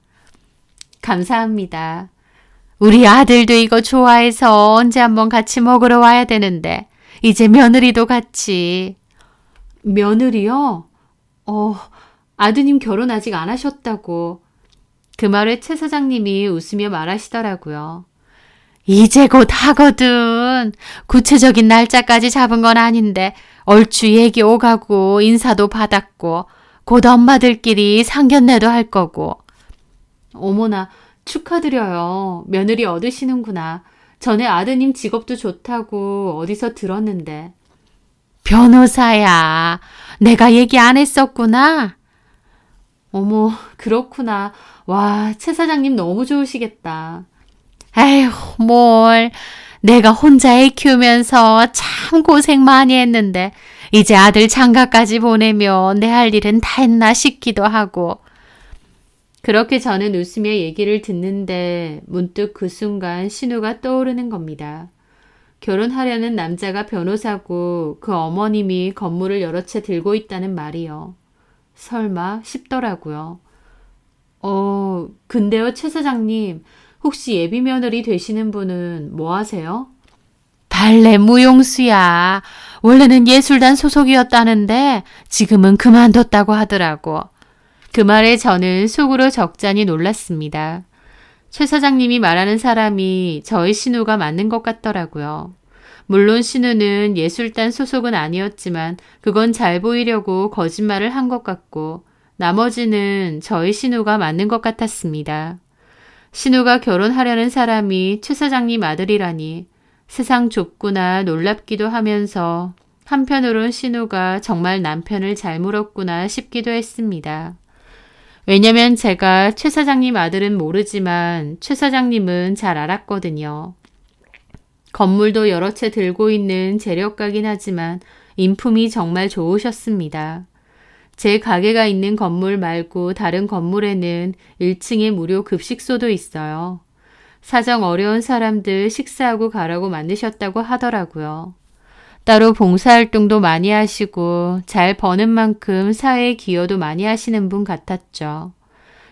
S1: 감사합니다. 우리 아들도 이거 좋아해서 언제 한번 같이 먹으러 와야 되는데 이제 며느리도 같이. 며느리요? 아드님 결혼 아직 안 하셨다고. 그 말에 최 사장님이 웃으며 말하시더라고요. 이제 곧 하거든. 구체적인 날짜까지 잡은 건 아닌데 얼추 얘기 오가고 인사도 받았고 곧 엄마들끼리 상견례도 할 거고. 어머나, 축하드려요. 며느리 얻으시는구나. 전에 아드님 직업도 좋다고 어디서 들었는데. 변호사야. 내가 얘기 안 했었구나. 어머, 그렇구나. 와, 최 사장님 너무 좋으시겠다. 에휴, 뭘. 내가 혼자 애 키우면서 참 고생 많이 했는데 이제 아들 장가까지 보내면 내 할 일은 다 했나 싶기도 하고. 그렇게 저는 웃으며 얘기를 듣는데 문득 그 순간 신우가 떠오르는 겁니다. 결혼하려는 남자가 변호사고 그 어머님이 건물을 여러 채 들고 있다는 말이요. 설마 싶더라고요. 근데요, 최 사장님. 혹시 예비 며느리 되시는 분은 뭐 하세요? 발레 무용수야. 원래는 예술단 소속이었다는데 지금은 그만뒀다고 하더라고. 그 말에 저는 속으로 적잖이 놀랐습니다. 최 사장님이 말하는 사람이 저희 신우가 맞는 것 같더라고요. 물론 신우는 예술단 소속은 아니었지만 그건 잘 보이려고 거짓말을 한 것 같고 나머지는 저희 신우가 맞는 것 같았습니다. 신우가 결혼하려는 사람이 최 사장님 아들이라니 세상 좁구나 놀랍기도 하면서 한편으론 신우가 정말 남편을 잘 물었구나 싶기도 했습니다. 왜냐면 제가 최 사장님 아들은 모르지만 최 사장님은 잘 알았거든요. 건물도 여러 채 들고 있는 재력가긴 하지만 인품이 정말 좋으셨습니다. 제 가게가 있는 건물 말고 다른 건물에는 1층에 무료 급식소도 있어요. 사정 어려운 사람들 식사하고 가라고 만드셨다고 하더라고요. 따로 봉사활동도 많이 하시고 잘 버는 만큼 사회에 기여도 많이 하시는 분 같았죠.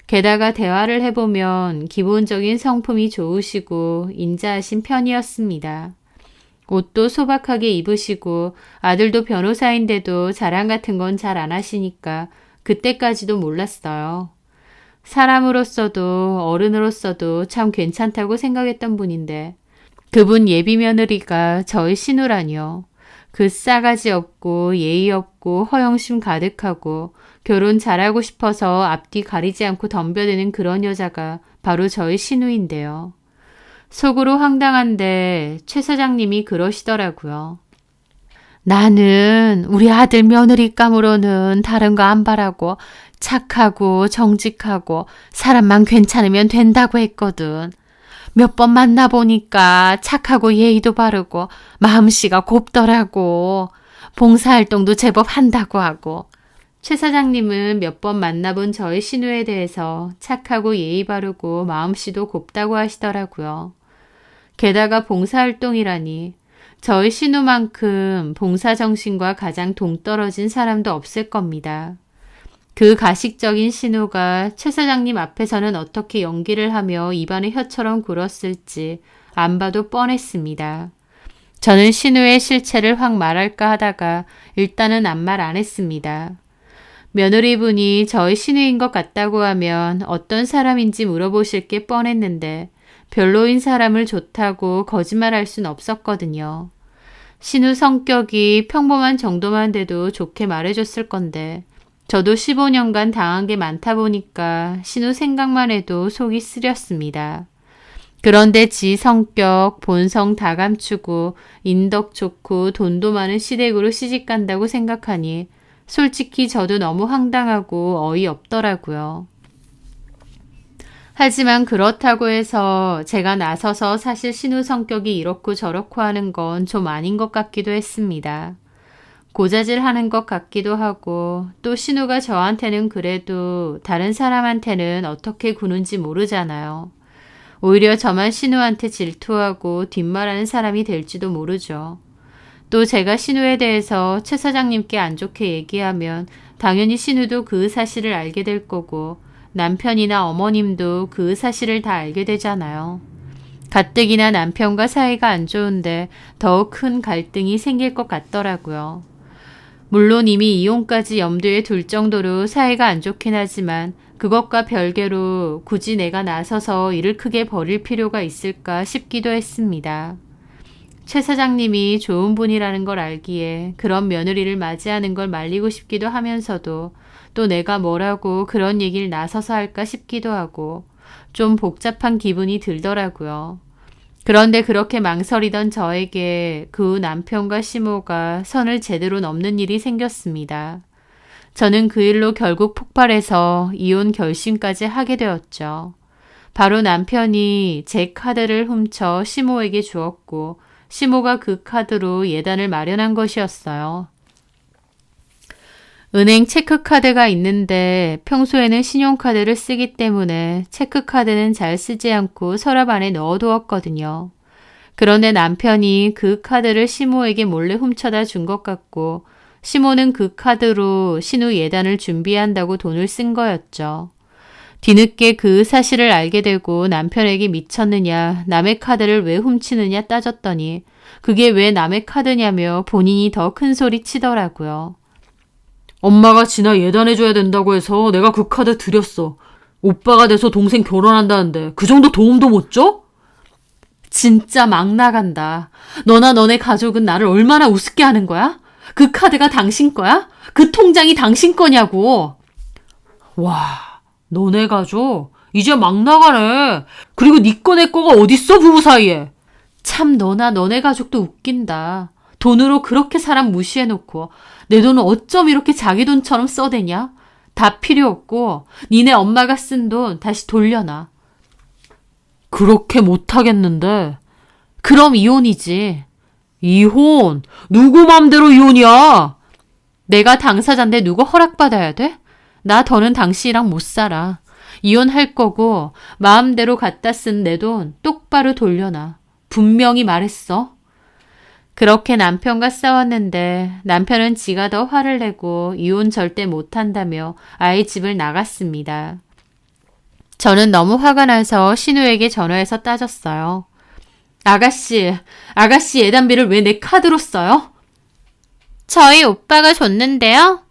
S1: 게다가 대화를 해보면 기본적인 성품이 좋으시고 인자하신 편이었습니다. 옷도 소박하게 입으시고 아들도 변호사인데도 자랑 같은 건 잘 안 하시니까 그때까지도 몰랐어요. 사람으로서도 어른으로서도 참 괜찮다고 생각했던 분인데 그분 예비 며느리가 저희 신우라니요. 그 싸가지 없고 예의 없고 허영심 가득하고 결혼 잘하고 싶어서 앞뒤 가리지 않고 덤벼드는 그런 여자가 바로 저희 신우인데요. 속으로 황당한데 최 사장님이 그러시더라고요. 나는 우리 아들 며느리감으로는 다른 거 안 바라고 착하고 정직하고 사람만 괜찮으면 된다고 했거든. 몇 번 만나보니까 착하고 예의도 바르고 마음씨가 곱더라고. 봉사활동도 제법 한다고 하고. 최 사장님은 몇 번 만나본 저희 신우에 대해서 착하고 예의 바르고 마음씨도 곱다고 하시더라고요. 게다가 봉사활동이라니 저희 신우만큼 봉사정신과 가장 동떨어진 사람도 없을 겁니다. 그 가식적인 신우가 최 사장님 앞에서는 어떻게 연기를 하며 입안에 혀처럼 굴었을지 안 봐도 뻔했습니다. 저는 신우의 실체를 확 말할까 하다가 일단은 아무 말 안 했습니다. 며느리분이 저희 신우인 것 같다고 하면 어떤 사람인지 물어보실 게 뻔했는데 별로인 사람을 좋다고 거짓말할 순 없었거든요. 신우 성격이 평범한 정도만 돼도 좋게 말해줬을 건데 저도 15년간 당한 게 많다 보니까 신우 생각만 해도 속이 쓰렸습니다. 그런데 지 성격, 본성 다 감추고 인덕 좋고 돈도 많은 시댁으로 시집간다고 생각하니 솔직히 저도 너무 황당하고 어이없더라고요. 하지만 그렇다고 해서 제가 나서서 사실 신우 성격이 이렇고 저렇고 하는 건 좀 아닌 것 같기도 했습니다. 고자질하는 것 같기도 하고 또 신우가 저한테는 그래도 다른 사람한테는 어떻게 구는지 모르잖아요. 오히려 저만 신우한테 질투하고 뒷말하는 사람이 될지도 모르죠. 또 제가 신우에 대해서 최 사장님께 안 좋게 얘기하면 당연히 신우도 그 사실을 알게 될 거고 남편이나 어머님도 그 사실을 다 알게 되잖아요. 가뜩이나 남편과 사이가 안 좋은데 더욱 큰 갈등이 생길 것 같더라고요. 물론 이미 이혼까지 염두에 둘 정도로 사이가 안 좋긴 하지만 그것과 별개로 굳이 내가 나서서 일을 크게 벌일 필요가 있을까 싶기도 했습니다. 최 사장님이 좋은 분이라는 걸 알기에 그런 며느리를 맞이하는 걸 말리고 싶기도 하면서도 또 내가 뭐라고 그런 얘기를 나서서 할까 싶기도 하고 좀 복잡한 기분이 들더라고요. 그런데 그렇게 망설이던 저에게 그 남편과 시모가 선을 제대로 넘는 일이 생겼습니다. 저는 그 일로 결국 폭발해서 이혼 결심까지 하게 되었죠. 바로 남편이 제 카드를 훔쳐 시모에게 주었고 시모가 그 카드로 예단을 마련한 것이었어요. 은행 체크카드가 있는데 평소에는 신용카드를 쓰기 때문에 체크카드는 잘 쓰지 않고 서랍 안에 넣어두었거든요. 그런데 남편이 그 카드를 시모에게 몰래 훔쳐다 준 것 같고 시모는 그 카드로 신우 예단을 준비한다고 돈을 쓴 거였죠. 뒤늦게 그 사실을 알게 되고 남편에게 미쳤느냐, 남의 카드를 왜 훔치느냐 따졌더니 그게 왜 남의 카드냐며 본인이 더 큰 소리 치더라고요.
S2: 엄마가 지나 예단해줘야 된다고 해서 내가 그 카드 드렸어. 오빠가 돼서 동생 결혼한다는데 그 정도 도움도 못 줘? 진짜 막 나간다. 너나 너네 가족은 나를 얼마나 우습게 하는 거야? 그 카드가 당신 거야? 그 통장이 당신 거냐고. 와, 너네 가족 이제 막 나가네. 그리고 네 거 내 거가 어딨어 부부 사이에. 참 너나 너네 가족도 웃긴다. 돈으로 그렇게 사람 무시해놓고 내 돈은 어쩜 이렇게 자기 돈처럼 써대냐? 다 필요 없고 니네 엄마가 쓴 돈 다시 돌려놔. 그렇게 못하겠는데. 그럼 이혼이지. 이혼? 누구 맘대로 이혼이야? 내가 당사자인데 누구 허락받아야 돼? 나 더는 당신이랑 못 살아. 이혼할 거고 마음대로 갖다 쓴 내 돈 똑바로 돌려놔. 분명히 말했어. 그렇게 남편과 싸웠는데 남편은 지가 더 화를 내고 이혼 절대 못한다며 아이 집을 나갔습니다. 저는 너무 화가 나서 신우에게 전화해서 따졌어요. 아가씨 예단비를 왜 내 카드로 써요? 저희 오빠가 줬는데요.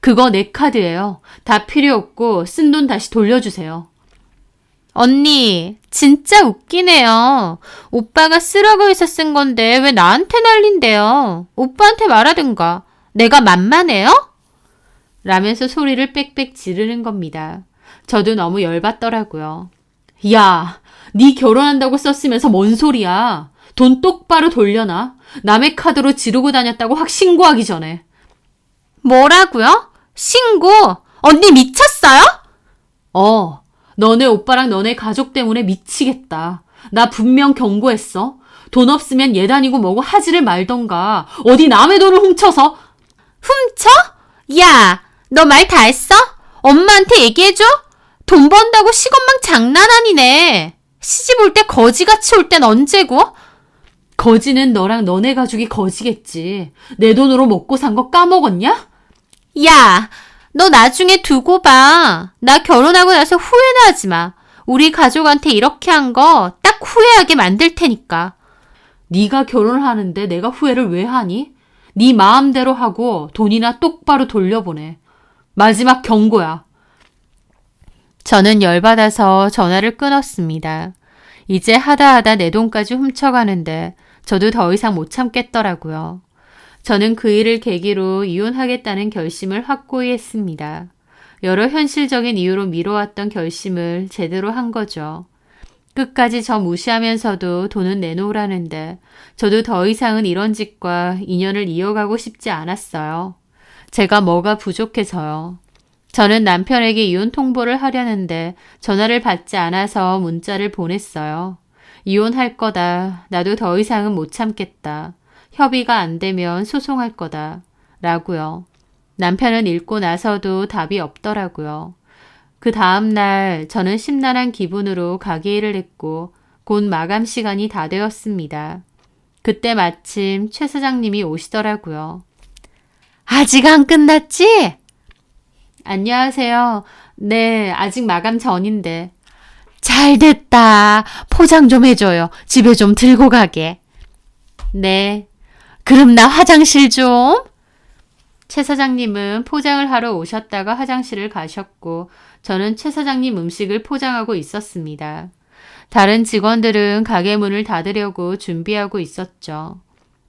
S2: 그거 내 카드예요. 다 필요 없고 쓴 돈 다시 돌려주세요. 언니, 진짜 웃기네요. 오빠가 쓰라고 해서 쓴 건데 왜 나한테 난린대요? 오빠한테 말하든가. 내가 만만해요? 라면서 소리를 빽빽 지르는 겁니다. 저도 너무 열받더라고요. 야, 네 결혼한다고 썼으면서 뭔 소리야. 돈 똑바로 돌려놔. 남의 카드로 지르고 다녔다고 확 신고하기 전에. 뭐라고요? 신고? 언니 미쳤어요? 너네 오빠랑 너네 가족 때문에 미치겠다. 나 분명 경고했어. 돈 없으면 예단이고 뭐고 하지를 말던가. 어디 남의 돈을 훔쳐서. 훔쳐? 야, 너 말 다 했어? 엄마한테 얘기해줘? 돈 번다고 시건망 장난 아니네. 시집 올 때 거지같이 올 땐 언제고? 거지는 너랑 너네 가족이 거지겠지. 내 돈으로 먹고 산 거 까먹었냐? 야, 너 나중에 두고 봐. 나 결혼하고 나서 후회나 하지 마. 우리 가족한테 이렇게 한 거 딱 후회하게 만들 테니까. 네가 결혼을 하는데 내가 후회를 왜 하니? 네 마음대로 하고 돈이나 똑바로 돌려보내. 마지막 경고야. 저는 열받아서 전화를 끊었습니다. 이제 하다 내 돈까지 훔쳐가는데 저도 더 이상 못 참겠더라고요. 저는 그 일을 계기로 이혼하겠다는 결심을 확고히 했습니다. 여러 현실적인 이유로 미뤄왔던 결심을 제대로 한 거죠. 끝까지 저 무시하면서도 돈은 내놓으라는데 저도 더 이상은 이런 짓과 인연을 이어가고 싶지 않았어요. 제가 뭐가 부족해서요. 저는 남편에게 이혼 통보를 하려는데 전화를 받지 않아서 문자를 보냈어요. 이혼할 거다. 나도 더 이상은 못 참겠다. 협의가 안 되면 소송할 거다. 라고요. 남편은 읽고 나서도 답이 없더라고요. 그 다음날 저는 심란한 기분으로 가게 일을 했고 곧 마감 시간이 다 되었습니다. 그때 마침 최 사장님이 오시더라고요. 아직 안 끝났지? 안녕하세요. 네, 아직 마감 전인데. 잘 됐다. 포장 좀 해줘요. 집에 좀 들고 가게. 네. 그럼 나 화장실 좀. 최 사장님은 포장을 하러 오셨다가 화장실을 가셨고 저는 최 사장님 음식을 포장하고 있었습니다. 다른 직원들은 가게 문을 닫으려고 준비하고 있었죠.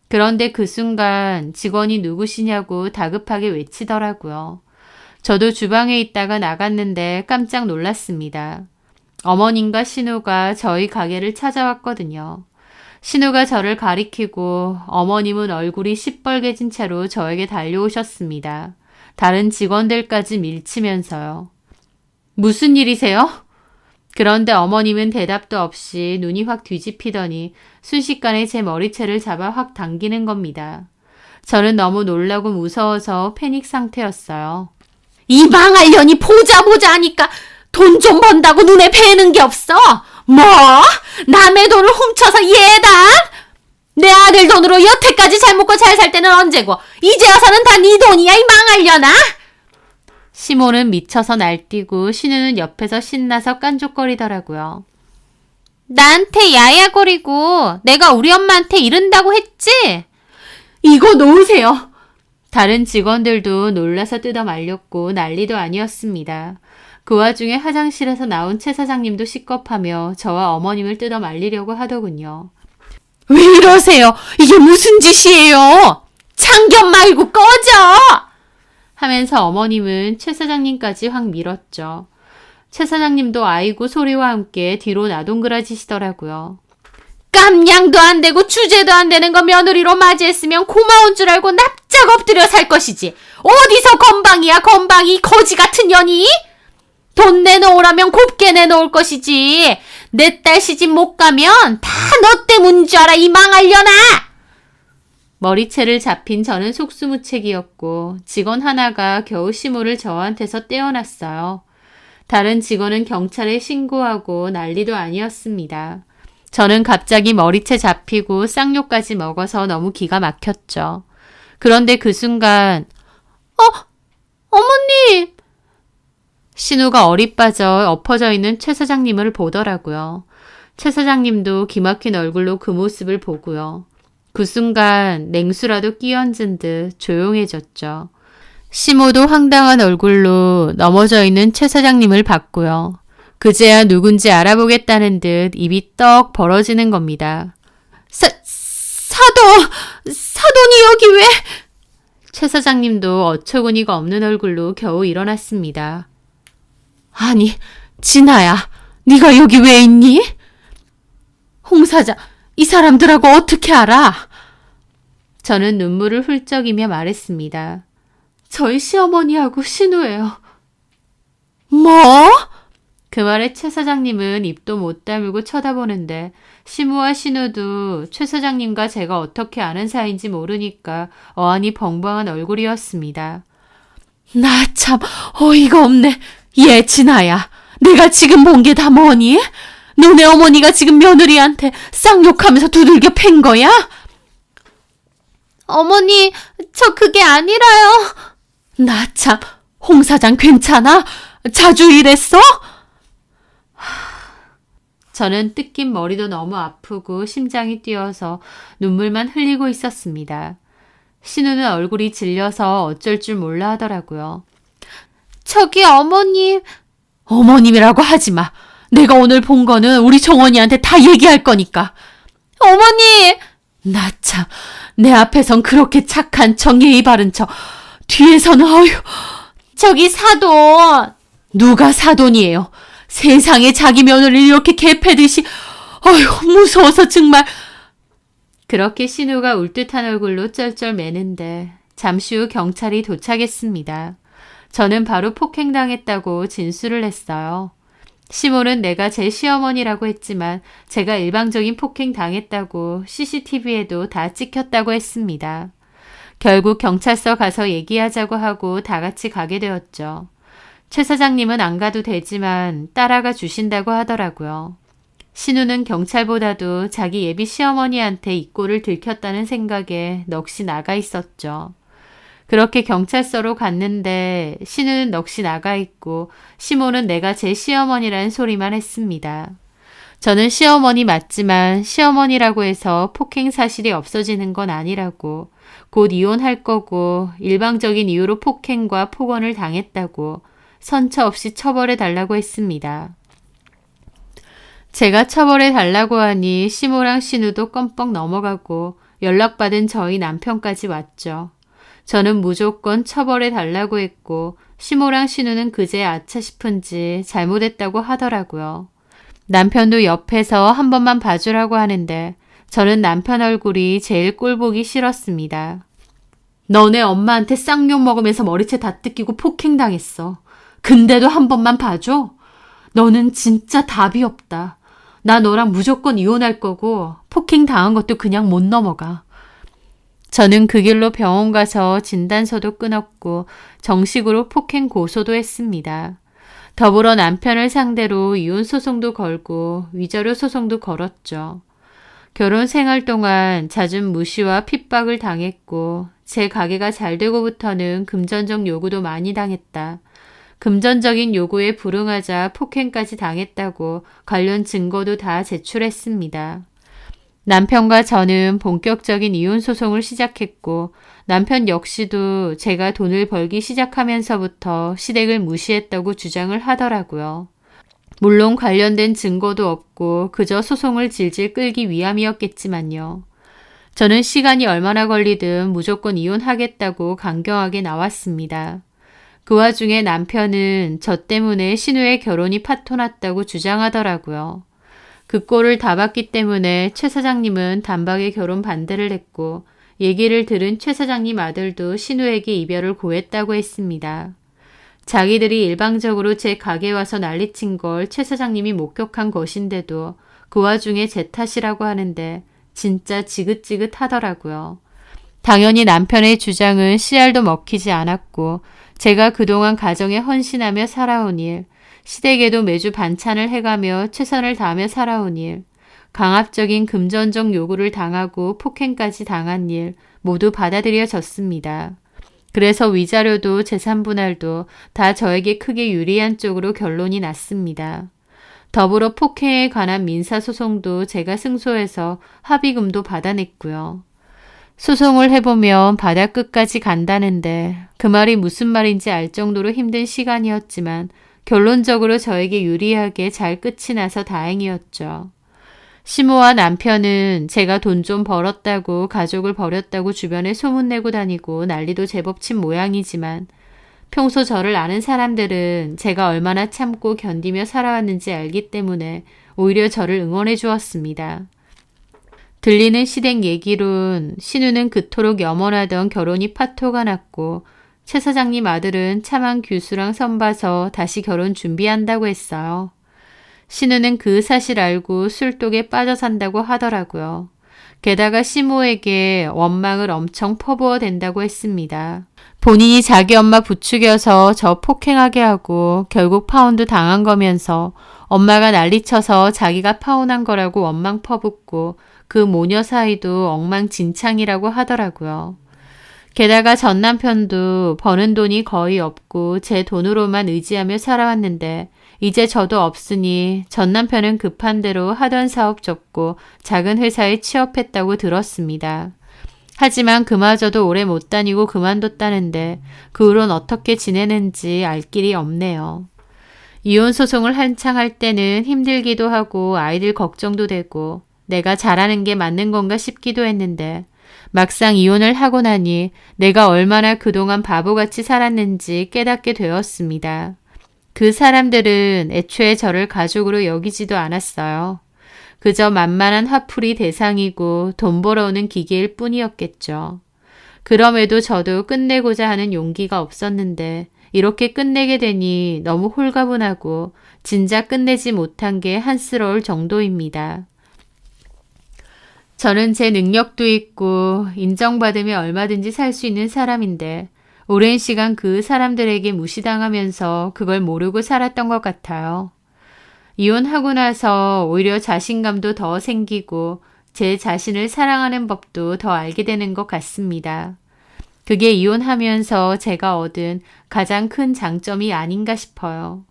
S2: 그런데 그 순간 직원이 누구시냐고 다급하게 외치더라고요. 저도 주방에 있다가 나갔는데 깜짝 놀랐습니다. 어머님과 신우가 저희 가게를 찾아왔거든요. 신우가 저를 가리키고 어머님은 얼굴이 시뻘개진 채로 저에게 달려오셨습니다. 다른 직원들까지 밀치면서요. 무슨 일이세요? 그런데 어머님은 대답도 없이 눈이 확 뒤집히더니 순식간에 제 머리채를 잡아 확 당기는 겁니다. 저는 너무 놀라고 무서워서 패닉 상태였어요. 이 망할 년이 보자 하니까 돈 좀 번다고 눈에 뵈는 게 없어? 뭐? 남의 돈을 훔쳐서 예단? 내 아들 돈으로 여태까지 잘 먹고 잘 살 때는 언제고 이제 와서는 다 네 돈이야 이 망할 년아? 시모는 미쳐서 날뛰고 신우는 옆에서 신나서 깐족거리더라고요. 나한테 야야거리고 내가 우리 엄마한테 이른다고 했지? 이거 놓으세요. 다른 직원들도 놀라서 뜯어 말렸고 난리도 아니었습니다.
S1: 그 와중에 화장실에서 나온 최 사장님도 식겁하며 저와 어머님을 뜯어 말리려고 하더군요.
S2: 왜 이러세요? 이게 무슨 짓이에요? 참견 말고 꺼져!
S1: 하면서 어머님은 최 사장님까지 확 밀었죠. 최 사장님도 아이고 소리와 함께 뒤로 나동그라지시더라고요.
S2: 깜냥도 안 되고 주제도 안 되는 거 며느리로 맞이했으면 고마운 줄 알고 납작 엎드려 살 것이지. 어디서 건방이야 건방이 거지 같은 년이? 돈 내놓으라면 곱게 내놓을 것이지. 내 딸 시집 못 가면 다 너 때문인 줄 알아 이 망할려나.
S1: 머리채를 잡힌 저는 속수무책이었고 직원 하나가 겨우 시무를 저한테서 떼어놨어요. 다른 직원은 경찰에 신고하고 난리도 아니었습니다. 저는 갑자기 머리채 잡히고 쌍욕까지 먹어서 너무 기가 막혔죠. 그런데 그 순간
S2: 어머님.
S1: 신우가 어리빠져 엎어져 있는 최 사장님을 보더라고요. 최 사장님도 기막힌 얼굴로 그 모습을 보고요. 그 순간 냉수라도 끼얹은 듯 조용해졌죠. 시모도 황당한 얼굴로 넘어져 있는 최 사장님을 봤고요. 그제야 누군지 알아보겠다는 듯 입이 떡 벌어지는 겁니다.
S2: 사돈이 여기 왜?
S1: 최 사장님도 어처구니가 없는 얼굴로 겨우 일어났습니다.
S2: 아니, 진아야, 네가 여기 왜 있니? 홍 사장, 이 사람들하고 어떻게 알아?
S1: 저는 눈물을 훌쩍이며 말했습니다.
S2: 저희 시어머니하고 신우예요. 뭐?
S1: 그 말에 최 사장님은 입도 못 다물고 쳐다보는데 시무와 신우도 최 사장님과 제가 어떻게 아는 사이인지 모르니까 어안이 벙벙한 얼굴이었습니다.
S2: 나 참 어이가 없네. 얘 진아야, 내가 지금 본 게 다 뭐니? 너네 어머니가 지금 며느리한테 쌍욕하면서 두들겨 팬 거야? 어머니, 저 그게 아니라요. 나 참, 홍 사장 괜찮아? 자주 이랬어?
S1: 저는 뜯긴 머리도 너무 아프고 심장이 뛰어서 눈물만 흘리고 있었습니다. 신우는 얼굴이 질려서 어쩔 줄 몰라 하더라고요.
S2: 저기 어머님. 어머님이라고 하지 마. 내가 오늘 본 거는 우리 정원이한테 다 얘기할 거니까. 어머니! 나 참, 내 앞에선 그렇게 착한 척 예의 바른 척, 뒤에서는 어휴. 저기 사돈. 누가 사돈이에요? 세상에 자기 며느리를 이렇게 개패듯이. 어휴, 무서워서 정말.
S1: 그렇게 신우가 울듯한 얼굴로 쩔쩔 매는데 잠시 후 경찰이 도착했습니다. 저는 바로 폭행당했다고 진술을 했어요. 시모는 내가 제 시어머니라고 했지만 제가 일방적인 폭행당했다고 CCTV에도 다 찍혔다고 했습니다. 결국 경찰서 가서 얘기하자고 하고 다 같이 가게 되었죠. 최 사장님은 안 가도 되지만 따라가 주신다고 하더라고요. 신우는 경찰보다도 자기 예비 시어머니한테 이 꼴을 들켰다는 생각에 넋이 나가 있었죠. 그렇게 경찰서로 갔는데 신우는 넋이 나가 있고 시모는 내가 제 시어머니라는 소리만 했습니다. 저는 시어머니 맞지만 시어머니라고 해서 폭행 사실이 없어지는 건 아니라고, 곧 이혼할 거고 일방적인 이유로 폭행과 폭언을 당했다고 선처 없이 처벌해 달라고 했습니다. 제가 처벌해 달라고 하니 시모랑 신우도 껌뻑 넘어가고 연락받은 저희 남편까지 왔죠. 저는 무조건 처벌해 달라고 했고 시모랑 신우는 그제 아차 싶은지 잘못했다고 하더라고요. 남편도 옆에서 한 번만 봐주라고 하는데 저는 남편 얼굴이 제일 꼴보기 싫었습니다.
S2: 너네 엄마한테 쌍욕 먹으면서 머리채 다 뜯기고 폭행당했어. 근데도 한 번만 봐줘? 너는 진짜 답이 없다. 나 너랑 무조건 이혼할 거고 폭행 당한 것도 그냥 못 넘어가.
S1: 저는 그 길로 병원 가서 진단서도 끊었고 정식으로 폭행 고소도 했습니다. 더불어 남편을 상대로 이혼 소송도 걸고 위자료 소송도 걸었죠. 결혼 생활 동안 잦은 무시와 핍박을 당했고 제 가게가 잘 되고부터는 금전적 요구도 많이 당했다. 금전적인 요구에 불응하자 폭행까지 당했다고 관련 증거도 다 제출했습니다. 남편과 저는 본격적인 이혼 소송을 시작했고 남편 역시도 제가 돈을 벌기 시작하면서부터 시댁을 무시했다고 주장을 하더라고요. 물론 관련된 증거도 없고 그저 소송을 질질 끌기 위함이었겠지만요. 저는 시간이 얼마나 걸리든 무조건 이혼하겠다고 강경하게 나왔습니다. 그 와중에 남편은 저 때문에 신우의 결혼이 파토났다고 주장하더라고요. 그 꼴을 다 봤기 때문에 최 사장님은 단박에 결혼 반대를 했고 얘기를 들은 최 사장님 아들도 신우에게 이별을 고했다고 했습니다. 자기들이 일방적으로 제 가게에 와서 난리친 걸 최 사장님이 목격한 것인데도 그 와중에 제 탓이라고 하는데 진짜 지긋지긋하더라고요. 당연히 남편의 주장은 씨알도 먹히지 않았고 제가 그동안 가정에 헌신하며 살아온 일, 시댁에도 매주 반찬을 해가며 최선을 다하며 살아온 일, 강압적인 금전적 요구를 당하고 폭행까지 당한 일 모두 받아들여졌습니다. 그래서 위자료도 재산분할도 다 저에게 크게 유리한 쪽으로 결론이 났습니다. 더불어 폭행에 관한 민사소송도 제가 승소해서 합의금도 받아냈고요. 소송을 해보면 바다 끝까지 간다는데 그 말이 무슨 말인지 알 정도로 힘든 시간이었지만 결론적으로 저에게 유리하게 잘 끝이 나서 다행이었죠. 시모와 남편은 제가 돈 좀 벌었다고 가족을 버렸다고 주변에 소문내고 다니고 난리도 제법 친 모양이지만 평소 저를 아는 사람들은 제가 얼마나 참고 견디며 살아왔는지 알기 때문에 오히려 저를 응원해 주었습니다. 들리는 시댁 얘기론 신우는 그토록 염원하던 결혼이 파토가 났고 최 사장님 아들은 차만 규수랑 선봐서 다시 결혼 준비한다고 했어요. 신우는 그 사실 알고 술독에 빠져 산다고 하더라고요. 게다가 시모에게 원망을 엄청 퍼부어 댄다고 했습니다. 본인이 자기 엄마 부추겨서 저 폭행하게 하고 결국 파혼도 당한 거면서 엄마가 난리쳐서 자기가 파혼한 거라고 원망 퍼붓고 그 모녀 사이도 엉망진창이라고 하더라고요. 게다가 전 남편도 버는 돈이 거의 없고 제 돈으로만 의지하며 살아왔는데 이제 저도 없으니 전 남편은 급한 대로 하던 사업 접고 작은 회사에 취업했다고 들었습니다. 하지만 그마저도 오래 못 다니고 그만뒀다는데 그 후론 어떻게 지내는지 알 길이 없네요. 이혼 소송을 한창 할 때는 힘들기도 하고 아이들 걱정도 되고 내가 잘하는 게 맞는 건가 싶기도 했는데 막상 이혼을 하고 나니 내가 얼마나 그동안 바보같이 살았는지 깨닫게 되었습니다. 그 사람들은 애초에 저를 가족으로 여기지도 않았어요. 그저 만만한 화풀이 대상이고 돈 벌어오는 기계일 뿐이었겠죠. 그럼에도 저도 끝내고자 하는 용기가 없었는데 이렇게 끝내게 되니 너무 홀가분하고 진작 끝내지 못한 게 한스러울 정도입니다. 저는 제 능력도 있고 인정받으면 얼마든지 살 수 있는 사람인데 오랜 시간 그 사람들에게 무시당하면서 그걸 모르고 살았던 것 같아요. 이혼하고 나서 오히려 자신감도 더 생기고 제 자신을 사랑하는 법도 더 알게 되는 것 같습니다. 그게 이혼하면서 제가 얻은 가장 큰 장점이 아닌가 싶어요.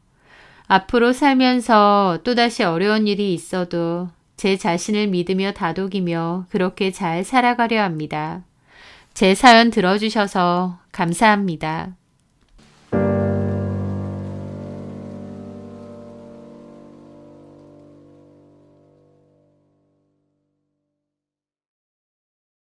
S1: 앞으로 살면서 또다시 어려운 일이 있어도 제 자신을 믿으며 다독이며 그렇게 잘 살아가려 합니다. 제 사연 들어주셔서 감사합니다.